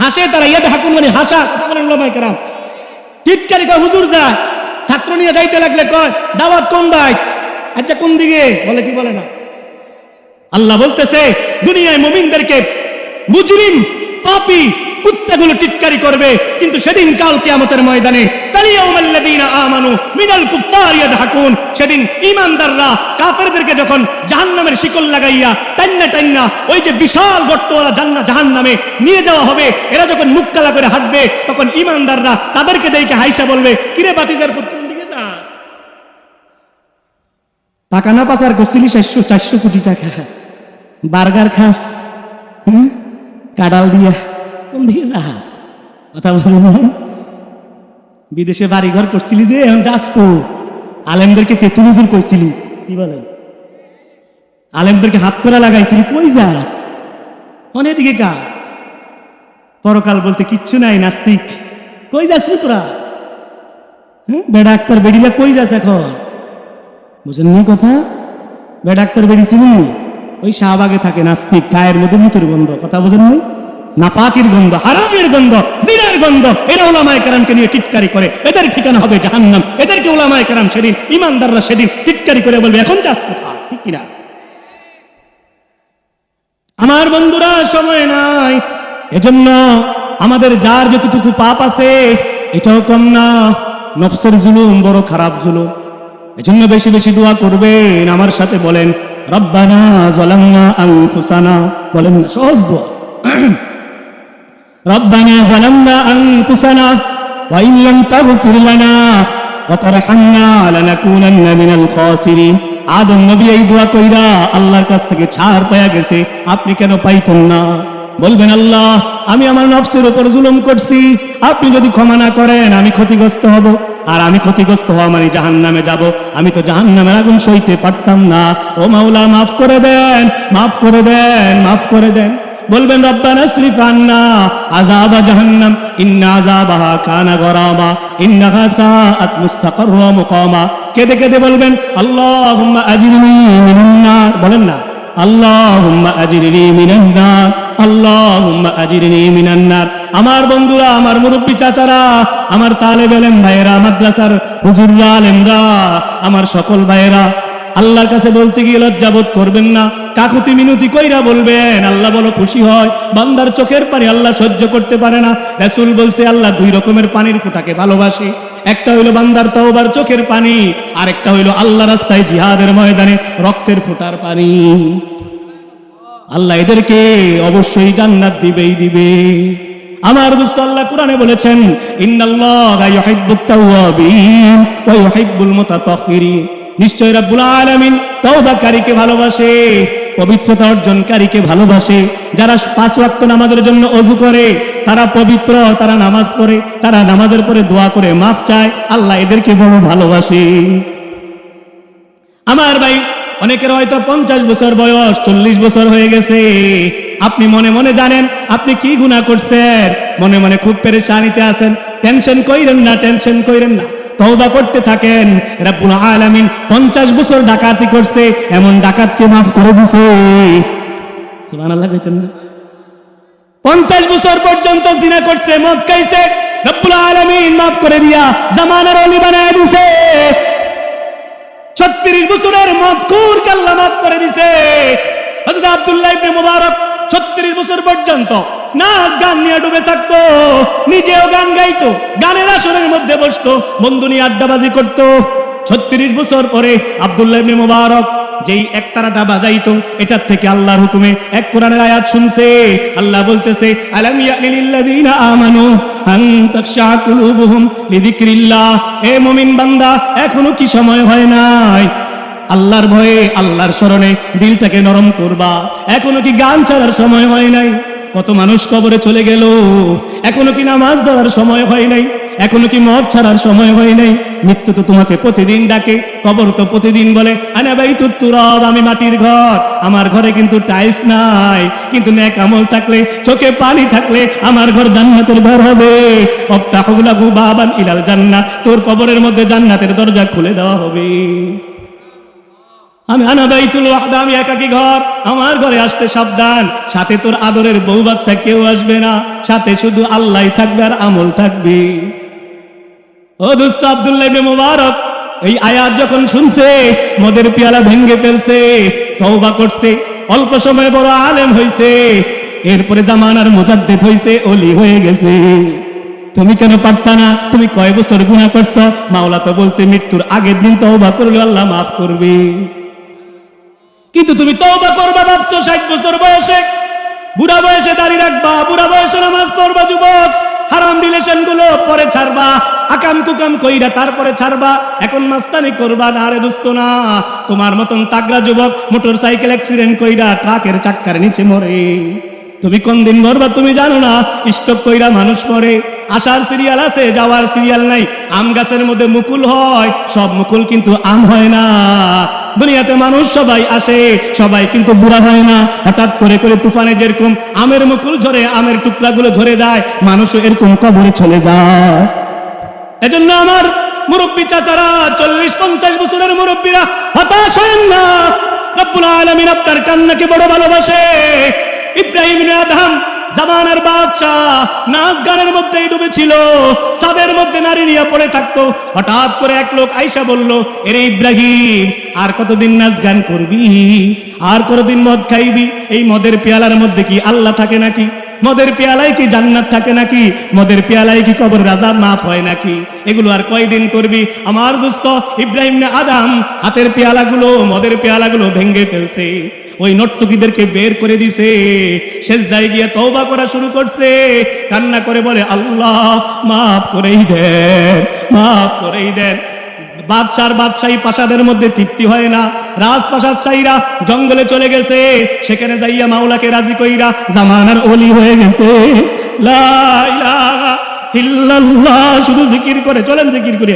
হাসে তারা। ইয়াদহাকুন মানে হাসা। কথা বলেন ওলামায়ে কেরাম। টিটকারি কয় হুজুর যায়, ছাত্র নিয়ে যাইতে লাগলে কয় দাওয়াত কোন ভাই, আচ্ছা কোন দিকে বলে, কি বলে না। আল্লাহ বলতেছে দুনিয়ায় মুমিনদেরকে মুজরিম পাপী কুত্তাগুলো টিটকারি করবে, কিন্তু সেদিন কাল কিয়ামতের ময়দানে তালিয়াউমাল্লাযীনা আমানু মিনাল কুফফারি ইয়াদহাকুন। সেদিন ঈমানদাররা কাফেরদেরকে যখন জাহান্নামের শিকল লাগাইয়া টান্না টান্না ওই যে বিশাল গর্তওয়ালা জাহান্নামে নিয়ে যাওয়া হবে, এরা যখন মুখ কালা করে হাঁটবে, তখন ঈমানদাররা তাদেরকে দেখে হাইসা বলবে, কিরে বাতিজার পুত কোন দিকে যাস? টাকা না পাচার করছিলি 400 কোটি টাকা, বার্গার খাস, কাডাল দিয়া, কোন দিকে যাস? কথা বলেন। বিদেশে বাড়ি ঘর করছিলি যে, এখন যাস কো? আলেমদেরকে তেতুল হুজুর কইছিলি, কি বলেন? আলেমদেরকে হাত করা লাগাইছিলি, কই যাস? অনেক দিকে কা পরকাল বলতে কিচ্ছু নাই, নাস্তিক। কই যাস রে তোরা? বেড়া আক্তার বেড়িলা কই যাস এখন? বুঝেন নি কথা? বেড়া আক্তার বেড়ি ছিলেন ওই শাহবাগে থাকে, নাস্তিক, গায়ের মধ্যে মুতুর গন্ধ। কথা বুঝেন নি? নাপাকের গন্ধ, হারামের গন্ধ, জিনার গন্ধ। এরা উলামায়ে কেরামকে নিয়ে টিটকারি করে, এদের ঠিকানা হবে জাহান্নাম। এদেরকে উলামায়ে কেরাম সেদিন, ইমানদাররা সেদিন টিটকারি করে বলবে এখন যাস কোথায়? ঠিক কিনা? আমার বন্ধুরা, সময় নাই। এজন্য আমাদের যার যতটুকু পাপ আছে এটাও কম না। নফসের জুলুম বড় খারাপ জুলুম। এজন্য বেশি বেশি দোয়া করবেন। আমার সাথে বলেন রব্বানা যালামনা আনফুসানা। বলেন না, সহজ দোয়া। রব্বানা যালামনা আনফুসানা ওয়া ইন লাম তাগফির লানা ওয়া তারহামনা লানাকুনান্না মিনাল খাসিরিন। আদম নবী এই দোয়া কইরা আল্লাহর কাছ থেকে ছাড় পায়া গেছে, আপনি কেন পাইতেন না? বলবেন আল্লাহ, আমি আমার নফসের উপর জুলুম করছি, আপনি যদি ক্ষমা না করেন আমি ক্ষতিগ্রস্ত হব। আর আমি ক্ষতিগ্রস্ত হওয়া মানে জাহান্নামে যাব। আমি তো জাহান্নামের আগুন সইতে পারতাম না। ও মাওলা, মাফ করে দেন, মাফ করে দেন, মাফ করে দেন। বলবেন রব্বানা আসরিফ আন্না আযাবা জাহান্নাম ইন্না আযাবাহা কানা গরামা ইন্নাহা সাআত মুস্তাকাররা ওয়া মুকামা। কেঁদে কেঁদে বলবেন আল্লাহুম্মা আজিরনি মিনান নার। বলেন না, আল্লাহুম্মা আজিরনি মিনান নার, আল্লাহুম্মা আজিরনি মিনান নার। আমার বন্ধুরা, আমার মুরব্বী চাচারা, আমার তালেব ইলম ভাইয়েরা, মাদ্রাসার হুজুররা, আলেমরা, আমার সকল ভাইয়েরা, আল্লাহর কাছে বলতে গিয়ে লজ্জাবোধ করবেন না। কাকুতি মিনতি কইরা বলবেন। আল্লাহ বড় খুশি হয়। বান্দার চোখের পানি আল্লাহ সহ্য করতে পারে না। রাসূল বলছে আল্লাহ দুই রকমের পানির ফোঁটাকে ভালোবাসে। একটা হইল বান্দার তওবার চোখের পানি, আর একটা হইল আল্লাহ রাস্তায় জিহাদের ময়দানে রক্তের ফোঁটার পানি। আল্লাহ এদেরকে অবশ্যই জান্নাত দিবেই দিবে। আমার দোস্ত, আল্লাহ কোরআনে বলেছেন ইন্নাল্লাহা ইউহিব্বুত তাওয়াবিন ওয়া ইউহিব্বুল মুতাতাহহিরিন। নিশ্চয় রব্বুল আলামিন তওবাকারীকে ভালোবাসে, পবিত্রতা অর্জনকারীকে ভালোবাসে। যারা 5 ওয়াক্ত নামাজের জন্য ওযু করে, তারা পবিত্র, তারা নামাজ পড়ে, তারা নামাজের পরে দোয়া করে মাফ চায়, আল্লাহ এদেরকে বড় ভালোবাসে। আমার ভাই, অনেকের হয়তো 50 বছর বয়স, 40 বছর হয়ে গেছে। আপনি মনে মনে জানেন আপনি কি গুনাহ করছেন, মনে মনে খুব পেরেশানিতে আছেন। টেনশন কইরেন না, টেনশন কইরেন না, তওবা করতে থাকেন। রব্বুল আলামিন 50 বছর ডাকাতি করছে, এমন ডাকাতকে মাফ করে দিয়েছে। সুবহানাল্লাহ কইতেন না? 50 বছর পর্যন্ত জিনা করছে, মদ খাইছে, রব্বুল আলামিন মাফ করে দিয়া জামানার ওলি বানায় দিয়েছে। 36 বছরের মদখোরকে আল্লাহ মাফ করে দিয়েছে। হযরত আব্দুল্লাহ ইবনে মুবারক 36 বছর পর্যন্ত নাচ গান নিয়ে ডুবে থাকতো, নিজেও গান গাইতো, গানের আসরের মধ্যে বসতো, বন্ধু নিয়ে আড্ডাবাজি করতো। 36 বছর পরে আব্দুল্লাহ ইবনে মুবারক যেই একতারাটা বাজাইতো, এটার থেকে আল্লাহর হুকুমে এক কোরআনের আয়াত শুনছে। আল্লাহ বলতেছে, আলাম ইয়ানি লিল্লাযিনা আমানু আন তাখশা কুলুবুহুম লিযিকরিল্লাহ। হে মুমিন বান্দা, এখনো কি সময় হয় নাই আল্লাহর ভয়ে, আল্লাহর স্মরণে দিলটাকে নরম করবা? এখনো কি গান ছাড়ার সময় হয় নাই? কত মানুষ কবরে চলে গেল, এখনো কি নামাজ ধরার সময় হয় নাই? এখনো কি মদ ছাড়ার সময় হয় নাই? মৃত্যু তো তোমাকে প্রতিদিন ডাকে, কবর তো প্রতিদিন বলে আনা বাইতুত তুরাব, আমি মাটির ঘর, আমার ঘরে কিন্তু টাইলস নাই, কিন্তু নেক আমল থাকলে, চোখে পানি থাকলে আমার ঘর জান্নাতের ঘর হবে। আফতাহু লাহু বাবান ইলাল জান্নাহ, তোর কবরের মধ্যে জান্নাতের দরজা খুলে দেওয়া হবে। আমি আনা বাইতুল ওয়াহদা, আমি একাকী ঘর, আমার ঘরে আসতে সাবধান, সাথে তোর আদরের বউ বাচ্চা কেউ আসবে না, সাথে শুধু আল্লাহই থাকবে আর আমল থাকবে। ও দোস্ত, আব্দুল্লাহ ইবনে মুবারক এই আয়াত যখন শুনছে, মদের পেয়ালা ভেঙে ফেলছে, তওবা করছে, অল্প সময় বড় আলেম হইছে, এরপরে জামানার মুজাদ্দিদ হইছে, ওলি হয়ে গেছে। তুমি কেন পারতা না? তুমি কয় বছর গুনাহ করছো? মাওলা তো বলছে মৃত্যুর আগের দিন তওবা করলে আল্লাহ মাফ করবে। কিন্তু তুমি তওবা করবা ভাবছো 60 বছর বয়সে, বুড়া বয়সে দাড়ি রাখবা, বুড়া বয়সে নামাজ পড়বা, যুবক হারাম রিলেশন গুলো পরে ছাড়বা, আকাম কুকাম কইরা তারপরে ছাড়বা, এখন মাস্তানি করবা না রে দোস্ত না। তোমার মতন তাগড়া যুবক মোটরসাইকেল অ্যাক্সিডেন্ট কইরা ট্রাকের চাক্কার নিচে মরে। তুমি কোন দিন মরবা তুমি জানো না, স্টক কইরা মানুষ মরে। আসার সিরিয়াল আছে, যাওয়ার সিরিয়াল নাই। আম গাছের মধ্যে মুকুল হয়, সব মুকুল কিন্তু আম হয় না। দুনিয়াতে মানুষ সবাই আসে, সবাই কিন্তু বুড়া হয় না। হঠাৎ করে করে তুফানে যেরকম আমের মুকুল ঝরে, আমের টুকরাগুলো ঝরে যায়, মানুষও এরকম কবরে চলে যায়। এজন্য আমার মুরব্বী চাচারা, 40-50 বছরের মুরব্বীরা, হতাশ হয়েন না। রব্বুল আলামিন আপনার কান্নাকে বড় ভালোবাসে। ইব্রাহিম ইবনে আদহাম জামানার বাদশাহ, নাচ গানের মধ্যেই ডুবেছিল, সাদের মধ্যে নারী নিয়ে পড়ে থাকতো। হঠাৎ করে এক লোক আইসা বলল, এরে ইব্রাহিম, আর কতদিন নাচ গান করবি? আর কতদিন মদ খাইবি? এই মদের পেয়ালার মধ্যে কি আল্লাহ থাকে নাকি? মদের পেয়ালায় কি জান্নাত থাকে নাকি? মদের পেয়ালায় কি কবরের আযাব মাফ হয় নাকি? এগুলো আর কয়দিন করবি? আমার দোস্ত ইব্রাহিম ইবনে আদম হাতের পেয়ালাগুলো, মদের পেয়ালাগুলো ভেঙে ফেলছে, ওই নর্তকীদেরকে বের করে দিছে, সেজদায় গিয়ে তওবা করা শুরু করছে, কান্না করে বলে, আল্লাহ মাফ করেই দেন, মাফ করেই দেন। বাদশাহী প্রাসাদের মধ্যে তৃপ্তি হয় না, রাজপ্রাসাদ চাইরা জঙ্গলে চলে গেছে, সেখানে যাইয়া মাওলাকে রাজি কইরা জামানার ওলি হয়ে গেছে। লা ইলাহা ইল্লাল্লাহ, শুধু জিকির করে চলেন, জিকির করে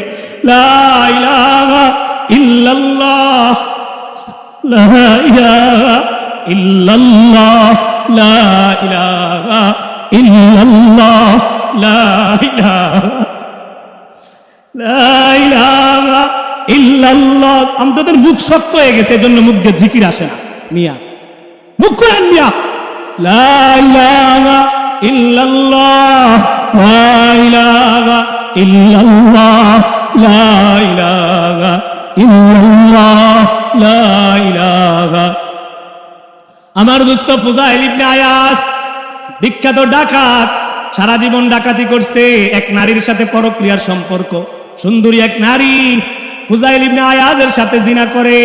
লা ইলাহা ইল্লাল্লাহ, লা ইলাহা ইল্লাল্লাহ, লা ইলাহা ইল্লাল্লাহ, লা ইলাহা লা ইলাহা ইল্লাল্লাহ। আমাদের মুখ শক্ত হয়ে গেছে, এজন্য মুখ দিয়ে জিকির আসে না। মিয়া মুখ করেন মিয়া, লা ইলাহা ইল্লাল্লাহ, লা ইলাহা ইল্লাল্লাহ, লা ইলাহা ইল্লাল্লাহ, লা ইলাহা। আমার দোস্ত ফুজাইল ইবনে আয়াস, বিখ্যাত ডাকাত, সারা জীবন ডাকাতি করছে, এক নারীর সাথে পরক্রিয়ার সম্পর্ক, সুন্দরী এক নারী ফুজাইল ইবনে আয়াজের সাথে জিনা করে।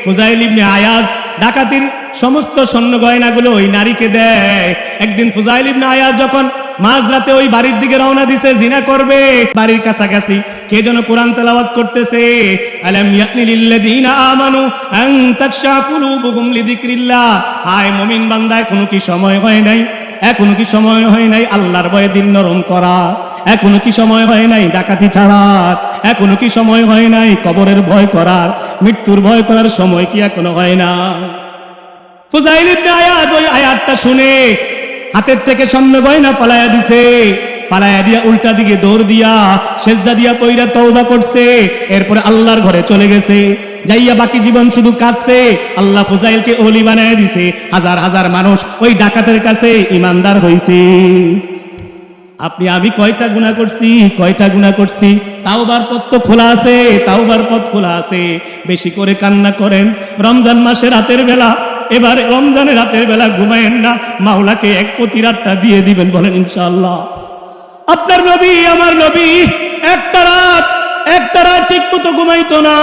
ফুজাইল ইবনে আয়াজ ডাকাতির সমস্ত স্বর্ণ গয়নাগুলো ওই নারীকে দেয়। একদিন ফুজাইল ইবনে আয়াজ যখন মাঝরাতে ওই বাড়ির দিকে রওনা দিছে জিনা করবে, বাড়ির কাছাকাছি কে যেন কোরআন তেলাওয়াত করতেছে, আলাম ইয়ানি লিল্লাযিনা আমানু আন তাখশা কুলুবুহুম লিযিকরিল্লাহ। হায় মুমিন বান্দা, এখনো কি সময় হয় নাই? এখনো কি সময় হয় নাই আল্লাহর ভয়ে দিল নরম করা? এখনো কি সময় হয় নাই ডাকাতি ছাড়ার? এখনো কি সময় হয় নাই কবরের ভয় করার? মৃত্যুর ভয় করার সময় কি এখনো হয় না? ফুজাইল ইবনে আয়াজ ওই আয়াতটা শুনে হাতের থেকে স্বর্ণ গয়না পালায়া দিছে, পালায়া দিয়া উল্টা দিকে দৌড় দিয়া সেজদা দিয়া পয়রা তওবা করছে, এরপরে আল্লাহর ঘরে চলে গেছে। যাইয়া বাকি জীবন শুধু কাঁদছে। আল্লাহ ফুজাইলকে ওলি বানায় দিছে, হাজার হাজার মানুষ ওই ডাকাতের কাছে ইমানদার হইছে। আপনি আমি কয়টা গুনাহ করছি, কয়টা গুনাহ করছি? তাওবার পথ তো খোলা আছে, তাওবার পথ খোলা আছে। বেশি করে কান্না করেন রমজান মাসে রাতের বেলা। এবারে রমজানের রাতের বেলা ঘুমায়েন না, মাওলাকে এক প্রতি রাতটা দিয়ে দিবেন, বলেন ইনশাআল্লাহ। আপনার নবী, আমার নবী একটা রাত একটা রাত ঠিক মতো ঘুমাইতো না।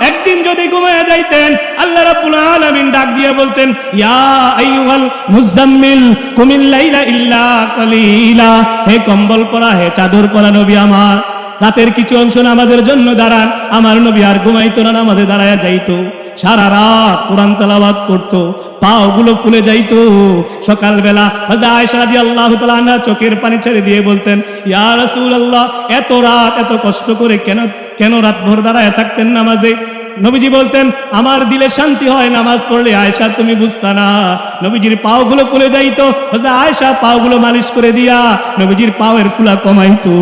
একদিন যদি ঘুমায়া যাইতেন, আল্লাহ রাব্বুল আলামিন ডাক দিয়ে বলতেন, ইয়া আইয়ুহাল মুজাম্মিল কুমিল লাইলা ইল্লা কালিলা, হে কম্বল পরা, হে চাদর পরা নবী আমার, রাতের কিছু অংশ নামাজের জন্য দাঁড়ান। আমার নবী আর ঘুমাইতো না, নামাজে দাঁড়ায়া যাইতো, সারা রাত কোরআন তেলাওয়াত করতো, পাও গুলো ফুলে যাইতো। সকালবেলা হযরত আয়েশা রাদিয়াল্লাহু তাআলা আনহা চোখের পানি ছেড়ে দিয়ে বলতেন, ইয়া রাসূলুল্লাহ, এত রাত এত কষ্ট করে কেন রাত ভর দাঁড়ায় থাকতেন নামাজে? নবীজি বলতেন, আমার দিলে শান্তি হয় নামাজ পড়লে। আয়েশা তুমি বুঝতা না। নবীজির পাও গুলো ফুলে যাইতো, হযরত আয়েশা পাও গুলো মালিশ করে দিয়া নবীজির পাওয়ের ফুলা কমাইতো।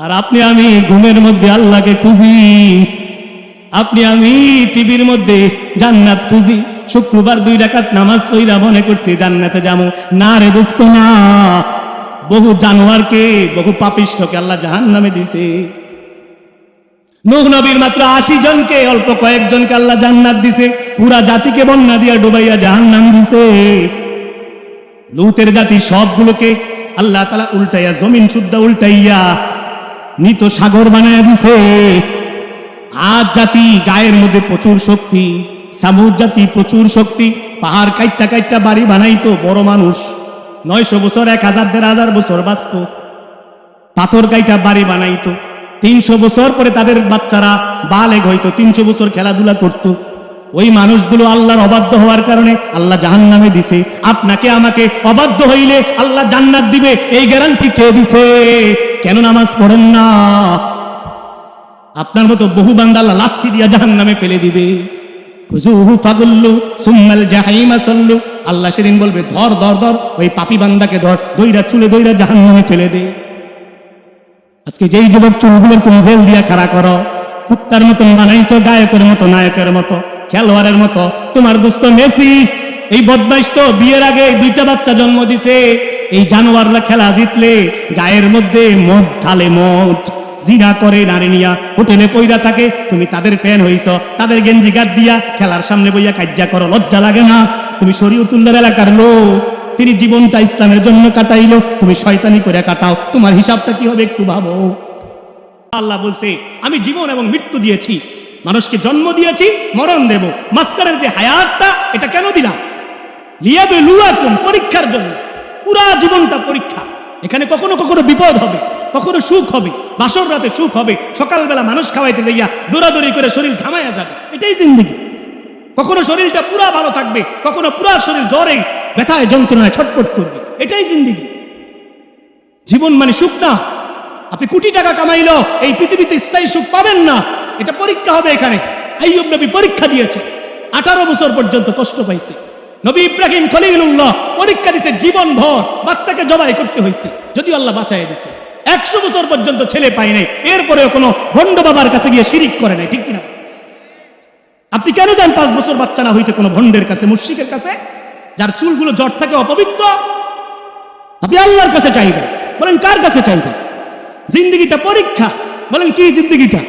আর আপনি আমি ঘুমের মধ্যে আল্লাহকে খুঁজি, আপনি আমি টিভির মধ্যে জান্নাত খুঁজি। শুক্রবার 2 রাকাত নামাজ পড়া মনে করছি জান্নাতে যাবো। না রে দোস্ত না, বহু জানোয়ারকে, বহু পাপিষ্ঠকে আল্লাহ জাহান্নামে দিয়েছে। নূহ নবীর মাত্র 80 জনকে, অল্প কয়েকজনকে আল্লাহ জান্নাত দিছে, পুরা জাতিকে বন্যা দিয়া ডুবাইয়া জাহান্নাম দিছে। লূতের জাতি সবগুলোকে আল্লাহ তাআলা উল্টাইয়া, জমিন শুদ্ধ উল্টাইয়া মৃত সাগর বানাইয়া দিছে। আদ জাতি গায়ের মধ্যে প্রচুর শক্তি, সামুদ জাতি প্রচুর শক্তি, পাহাড় কাইট্টা কাইট্টা বাড়ি বানাইতো। বড় মানুষ 900 বছর, 1000 1500 বছর বাঁচত, পাথর কাইটা বাড়ি বানাইতো। 300 বছর পরে তাদের বাচ্চারা বালেগ হইতো, 300 বছর খেলাধুলা করত। ওই মানুষগুলো আল্লাহর অবাধ্য হওয়ার কারণে আল্লাহ জাহান্নামে দিছে। আপনাকে আমাকে অবাধ্য হইলে আল্লাহ জান্নাত দিবে, এই গ্যারান্টি কে দিছে? কেন নামাজ পড়েন না? আপনার মতো বহু বান্দা আল্লাহ লাঠি দিয়া জাহান্নামে ফেলে দিবে। খুজুহু ফাগুল্লু সুম্মাল জাহিমা সাল্লু, আল্লাহ সেদিন বলবে, ধর ধর ধর, ওই পাপী বান্দাকে ধর, দইরা চুলে দইরা জাহান্নামে ফেলে দে। আজকে যেই যুবক চুলগুলোর কোন জেল দিয়া খাড়া করো, কুত্তার মতন বানাইছো, গায়কের মতো, নায়কের মতো, খেলোয়াড়ের মতো। তোমার দোস্ত মেসি, এই বদমাইশ তো বিয়ের আগে 2টা বাচ্চা জন্ম দিছে। এই জানোয়াররা খেলা জিতলে গায়ের মধ্যে মদ ঢালে, মদ জিনা করে, নারী নিয়া হোটেলে পইরা থাকে। তুমি তাদের ফ্যান হইছ, তাদের গেঞ্জি গাদ দিয়া খেলার সামনে বইয়া কাজ্জা করো, লজ্জা লাগে না? তুমি শরীয়তুল্লাহর এলাকার লোক, তিনি জীবনটা ইসলামের জন্য কাটাইলো, তুমি শয়তানি করে কাটাও, তোমার হিসাবটা কি হবে একটু ভাবো। আল্লাহ বলছে, আমি জীবন এবং মৃত্যু দিয়েছি, মানুষকে জন্ম দিয়েছি, মরণ দেব। মাঝখানের যে হায়াতটা, এটা কেন দিলাম? লিয়াবলুয়াকুম, পরীক্ষার জন্য। পুরা জীবনটা পরীক্ষা। এখানে কখনো কখনো বিপদ হবে, কখনো সুখ হবে, বাসর রাতে সুখ হবে, সকালবেলা মানুষ খাওয়াইতে যাইয়া দৌড়াদৌড়ি করে শরীর ঘামাইয়া যাবে, এটাই জিন্দেগি। কখনো শরীরটা পুরা ভালো থাকবে, কখনো পুরা শরীর জ্বরে ব্যথায় যন্ত্রণায় ছটফট করবে, এটাই জিন্দেগি। জীবন মানে সুখ না। আপনি কোটি টাকা কামাইলো এই পৃথিবীতে স্থায়ী সুখ পাবেন না, এটা পরীক্ষা হবে। এখানে আইয়ুব নবী পরীক্ষা দিয়েছে, 18 বছর পর্যন্ত কষ্ট পাইছে। নবী ইব্রাহিম খলিলুল্লাহ পরীক্ষা দিয়েছে, জীবন ভর বাচ্চাকে জবাই করতে হয়েছে, যদিও আল্লাহ বাঁচাই দিয়েছে। 100 বছর পর্যন্ত ছেলে পাই নাই, এরপরেও কোনো ভণ্ড বাবার কাছে গিয়ে শিরিক করে নাই, ঠিক কিনা? আপনি কেন যান 5 বছর বাচ্চা না হইতে কোনো ভণ্ডের কাছে, মুশরিকের কাছে, যার চুলগুলো জট থাকে, অপবিত্র? আপনি আল্লাহর কাছে চাইবেন। বলেন কার কাছে চাইবেন? জিন্দগিটা পরীক্ষা। বলেন কি জিন্দগিটা?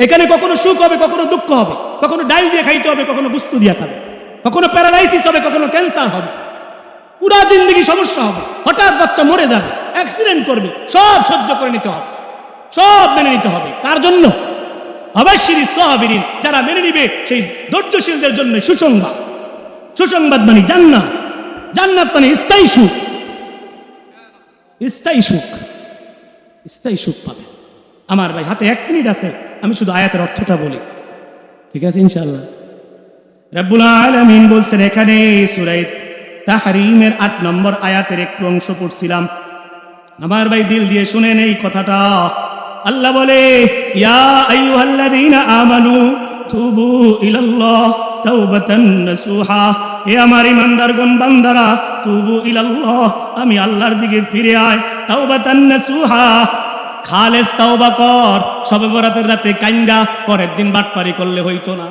এখানে কখনো সুখ হবে, কখনো দুঃখ হবে, কখনো ডাল দিয়ে খাইতে হবে, কখনো বস্তু দিয়ে খাবে, কখনো প্যারালাইসিস হবে, কখনো ক্যান্সার হবে, পুরা জিন্দগি সমস্যা হবে। হঠাৎ বাচ্চা মরে যাবে, অ্যাক্সিডেন্ট করবে, সব সহ্য করে নিতে হবে, সব মেনে নিতে হবে। কার জন্য? অবশ্যই সাবিরিন, যারা মেনে নিবে সেই ধৈর্যশীলদের জন্য সুসংবাদ। সুসংবাদ মানে জান্নাত, জান্নাত মানে স্থায়ী সুখ, স্থায়ী সুখ, স্থায়ী সুখ পাবে। আমার ভাই হাতে 1 মিনিট আছে, আমি শুধু আয়াতের অর্থটা বলি, ঠিক আছে ইনশাআল্লাহ। রব্বুল আলামিন বলছেন এখানে সূরা তাহরিমের 8 নম্বর আয়াতের একটু অংশ পড়ছিলাম। আমার ভাই দিল দিয়ে শুনেন এই কথাটা। আল্লাহ বলে, ইয়া আইয়ুহাল্লাযীনা আমানু তুবু ইলাল্লাহ তাওবাতান নাসুহা, হে আমার ঈমানদারগণ বান্দারা, তুবু ইলাল্লাহ, আমি আল্লাহর দিকে ফিরে আয়, তাওবাতান নাসুহা, খালেস তাওবা কর। শবে বরাতের রাতে কাইন্দা পরের দিন বাটপারি করলে হইতো না।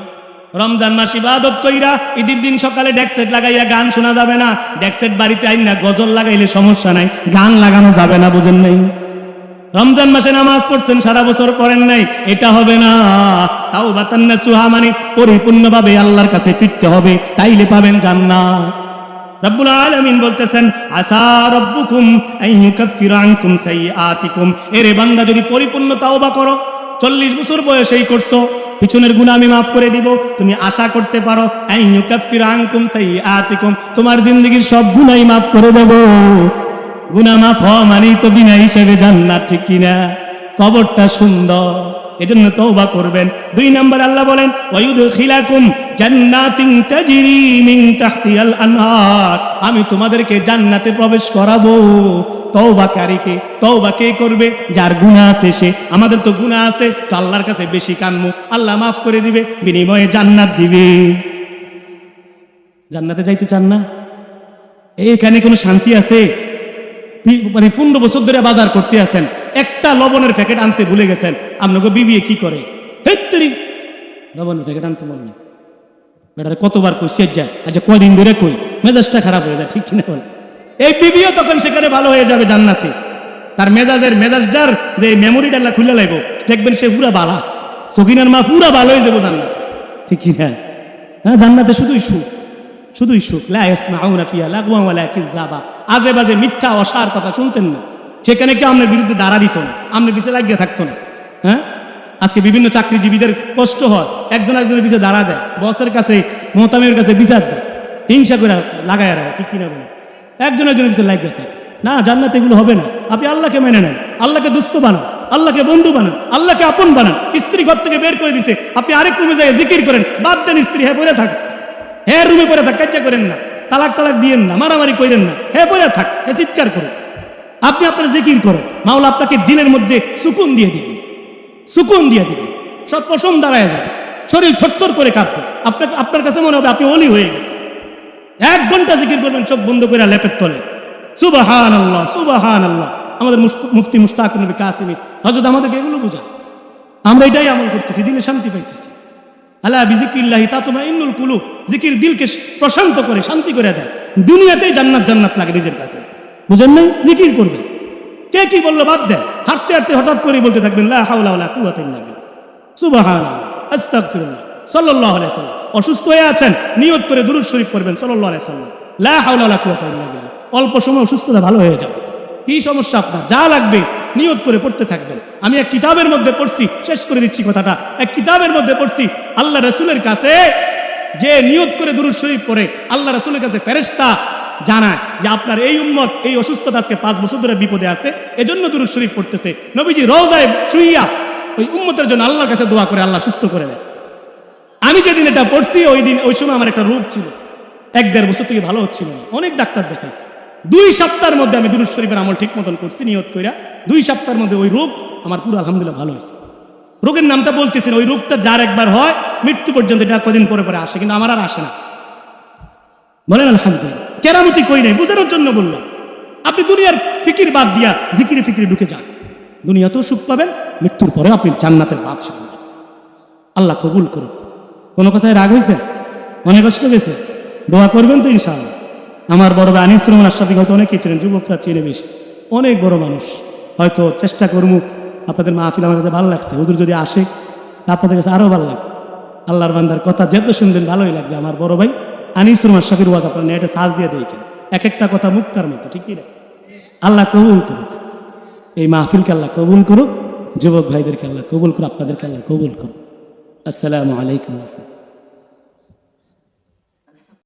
রমজান মাস ইবাদত কইরা ঈদের দিন সকালে ডেকসেট লাগাইয়া গান শোনা যাবে না। ডেকসেট বাড়িতে আইন না, গজল লাগাইলে সমস্যা নাই, গান লাগানো যাবে না, বুঝেন নাই? রমজান মাসে নামাজ পড়ছেন, সারা বছর পড়েন নাই, এটা হবে না। তাওবাতান নাসুহা মানে পরিপূর্ণভাবে আল্লাহর কাছে ফিরতে হবে, তাইলে পাবেন জান্নাত। রব্বুল আলামিন বলতেছেন, আসা রব্বুকুম আন ইউকাফিরা আনকুম সাইয়্যাতিকুম, এরে বান্দা যদি পরিপূর্ণ তাওবা করো, 40 বছর বয়সেই করছো, পিছনের গুনাহ আমি মাফ করে দিব। তুমি আশা করতে পারো আইয়ুকাফির আনকুম সাইয়্যাতিকুম, তোমার জিন্দেগীর সব গুনাহই মাফ করে দেব। গুনাহ মাফ হওয়া মানেই তো বিনা হিসেবে জান্নাত, ঠিক কিনা? কবরটা সুন্দর, এজন্য তওবা করবেন। 2 নাম্বার আল্লাহ বলেন ওয়ায়ুদখিলাকুম জান্নাতিন তাজরি মিন তাহতিহাল আনহার, আমি তোমাদেরকে জান্নাতে প্রবেশ করাবো। তওবাকারীকে, তওবা কে করবে? যার গুনাহ আছে সে। আমাদের তো গুনাহ আছে, তো আল্লাহর কাছে বেশি কানমু, আল্লাহ মাফ করে দিবে, বিনিময়ে জান্নাত দিবে। জান্নাতে যাইতে চান না? এইখানে কোনো শান্তি আছে? মানে 15 বছর ধরে বাজার করতে আছেন, একটা লবণের প্যাকেট আনতে ভুলে গেছেন, আপনাকে বিবি কি করে? হেত্তরি লবণের প্যাকেট আনতে মনে নেই। বেটারে কতবার কই সেজ যায়, আচ্ছা কয়দিন ধরে কই, মেজাজটা খারাপ হয়ে যায়, ঠিক কিনা বল? এই বিবিও তখন সেখানে ভালো হয়ে যাবে জান্নাতে। তার মেজাজটার যে মেমোরিটা আল্লাহ খুলে লাইব, দেখবেন সে পুরা বালা, সকিনার মা পুরা ভালো হয়ে যাবো জান্নাতে, ঠিক কিনা? হ্যাঁ, জান্নাতে শুধুই সুখ, শুধুই সুখ। লা ইয়াসমাউনা ফিহা লাগওয়ান ওয়ালা কিযাবা, আজে বাজে মিথ্যা অসার কথা শুনতেন না। সেখানে কেউ আপনার বিরুদ্ধে দাঁড়া দিত না, আপনার পিছিয়ে লাগিয়ে থাকতো না। হ্যাঁ, আজকে বিভিন্ন চাকরিজীবীদের কষ্ট হয়, একজন একজনের পিছিয়ে দাঁড়া দেয়, বসের কাছে মোহতামের কাছে বিচার দেয়, হিংসা করে লাগায় রাখে, ঠিক কিনা বলে? একজন একজনের পিছিয়ে লাগিয়ে থাকে না। জান্নাতে এগুলো হবে না। আপনি আল্লাহকে মেনে নেন, আল্লাহকে দুস্থ বানান, আল্লাহকে বন্ধু বানান, আল্লাহকে আপন বানান। স্ত্রী ঘর থেকে বের করে দিছে, আপনি আরেক রুমে যাই জিকির করেন, বাদ দেন স্ত্রী, হ্যাঁ পরে থাক, হ্যাঁ রুমে পরে থাক, কাজ্জা করেন না, তালাক দিয়েন না, মারামারি করেন না, হ্যাঁ পরে থাক, হ্যাঁ চিৎকার করুন। আপনি আপনার জিকির করেন, মাওলা আপনাকে দিনের মধ্যে সুকুন দিয়ে দিবে, সুকুন দিয়ে দিবে, সব পশম দাঁড়ায় যাবে, শরীর থরথর করে কাঁপবে, আপনার কাছে মনে হবে আপনি অলি হয়ে গেছে। 1 ঘন্টা জিকির করবেন চোখ বন্ধ করে লেপের তলে, সুবহানাল্লাহ সুবহানাল্লাহ। আমাদের মুফতি মুশতাকুর নবী কাসিমি হযরত আমাদেরকে এগুলো বোঝা, আমরা এটাই আমল করতেছি, দিনে শান্তি পাইতেছি। আলা বিজিক্রিল্লাহি তাতমাইন্নুল কুলুব, জিকির দিলকে প্রশান্ত করে, শান্তি করে দেয়। দুনিয়াতেই জান্নাত জান্নাত লাগে নিজের কাছে, বুঝেন নাই? জিকির করবে, কে কি বললো বাদ দেন, হাঁটতে হাঁটতে হঠাৎ করে বলতে থাকবেন লা হাওলা ওয়ালা কুওয়াতা ইল্লা বিল্লাহ, সুবহানাল্লাহ, আস্তাগফিরুল্লাহ, সাল্লাল্লাহু আলাইহি ওয়াসাল্লাম। অসুস্থ হয়ে আছেন, নিয়ত করে দুরূদ শরীফ পড়বেন, সাল্লাল্লাহু আলাইহি ওয়াসাল্লাম, লা হাওলা ওয়ালা কুওয়াতা ইল্লা বিল্লাহ। অল্প সময় অসুস্থতা ভালো হয়ে যাবে। কি সমস্যা আপনার? যা লাগবে নিয়ত করে পড়তে থাকবেন। আমি এক কিতাবের মধ্যে পড়ছি, শেষ করে দিচ্ছি কথাটা, এক কিতাবের মধ্যে পড়ছি, আল্লাহ রাসূলের কাছে যে নিয়ত করে দুরূদ শরীফ পড়ে, আল্লাহ রাসূলের কাছে ফেরেশতা জানায় যে আপনার এই উম্মত এই অসুস্থতা আজকে 5 বছর ধরে বিপদে আছে, এজন্য দুরূদ শরীফ পড়তেছে। নবীজি রওজায় শুইয়া ওই উম্মতের জন্য আল্লাহর কাছে দোয়া করে, আল্লাহ সুস্থ করে দেয়। আমি যেদিন এটা পড়ছি ওই সময় আমার একটা রোগ ছিল, 1-1.5 বছর থেকে ভালো হচ্ছিল না, অনেক ডাক্তার দেখাইছি। 2 সপ্তাহের মধ্যে আমি দুরূদ শরীফের আমল ঠিক মতন করছি নিয়ত কইরা, 2 সপ্তাহের মধ্যে ওই রোগ আমার পুরো আলহামদুলিল্লাহ ভালো হয়েছে। রোগের নামটা বলতেছি না, ওই রোগটা যার একবার হয় মৃত্যু পর্যন্ত এটা কদিন পরে পরে আসে, কিন্তু আমার আর আসে না। বলেন আলহামদুলিল্লাহ। কেরামতি কই নাই, বোঝানোর জন্য বললাম। আপনি দুনিয়ার ফিকির বাদ দিয়া জিকিরে ফিকিরে ঢুকে যান, দুনিয়াতেও সুখ পাবেন, মৃত্যুর পরে আপনি জান্নাতের বাদশা হবেন। আল্লাহ কবুল করুক। কোনো কথায় রাগ হয়েছে? অনেক কষ্ট গেছে? দোয়া করবেন তো ইনশাআল্লাহ। আমার বড় ভাই আনিস রহমান আশরাফি হয়তো অনেকেই চেনেন, যুবকরা চেনে বেশি, অনেক বড় মানুষ। হয়তো চেষ্টা করবো, আপনাদের মাহফিল আমার কাছে ভালো লাগছে, হুজুর যদি আসে আপনাদের কাছে আরও ভালো লাগবে। আল্লাহর বান্দার কথা যেহেতু শুনবেন ভালোই লাগবে। আমার বড় ভাই আনিস রহমান আশরাফির ওয়াজ আপনার নেটে সার্চ দিয়ে দেখেন, এক একটা কথা মুক্তার মতো, ঠিক কি না? আল্লাহ কবুল করুক এই মাহফিলকে, আল্লাহ কবুল করুক, যুবক ভাইদেরকে আল্লাহ কবুল করুক, আপনাদেরকে আল্লাহ কবুল করুক। আসসালামু আলাইকুম।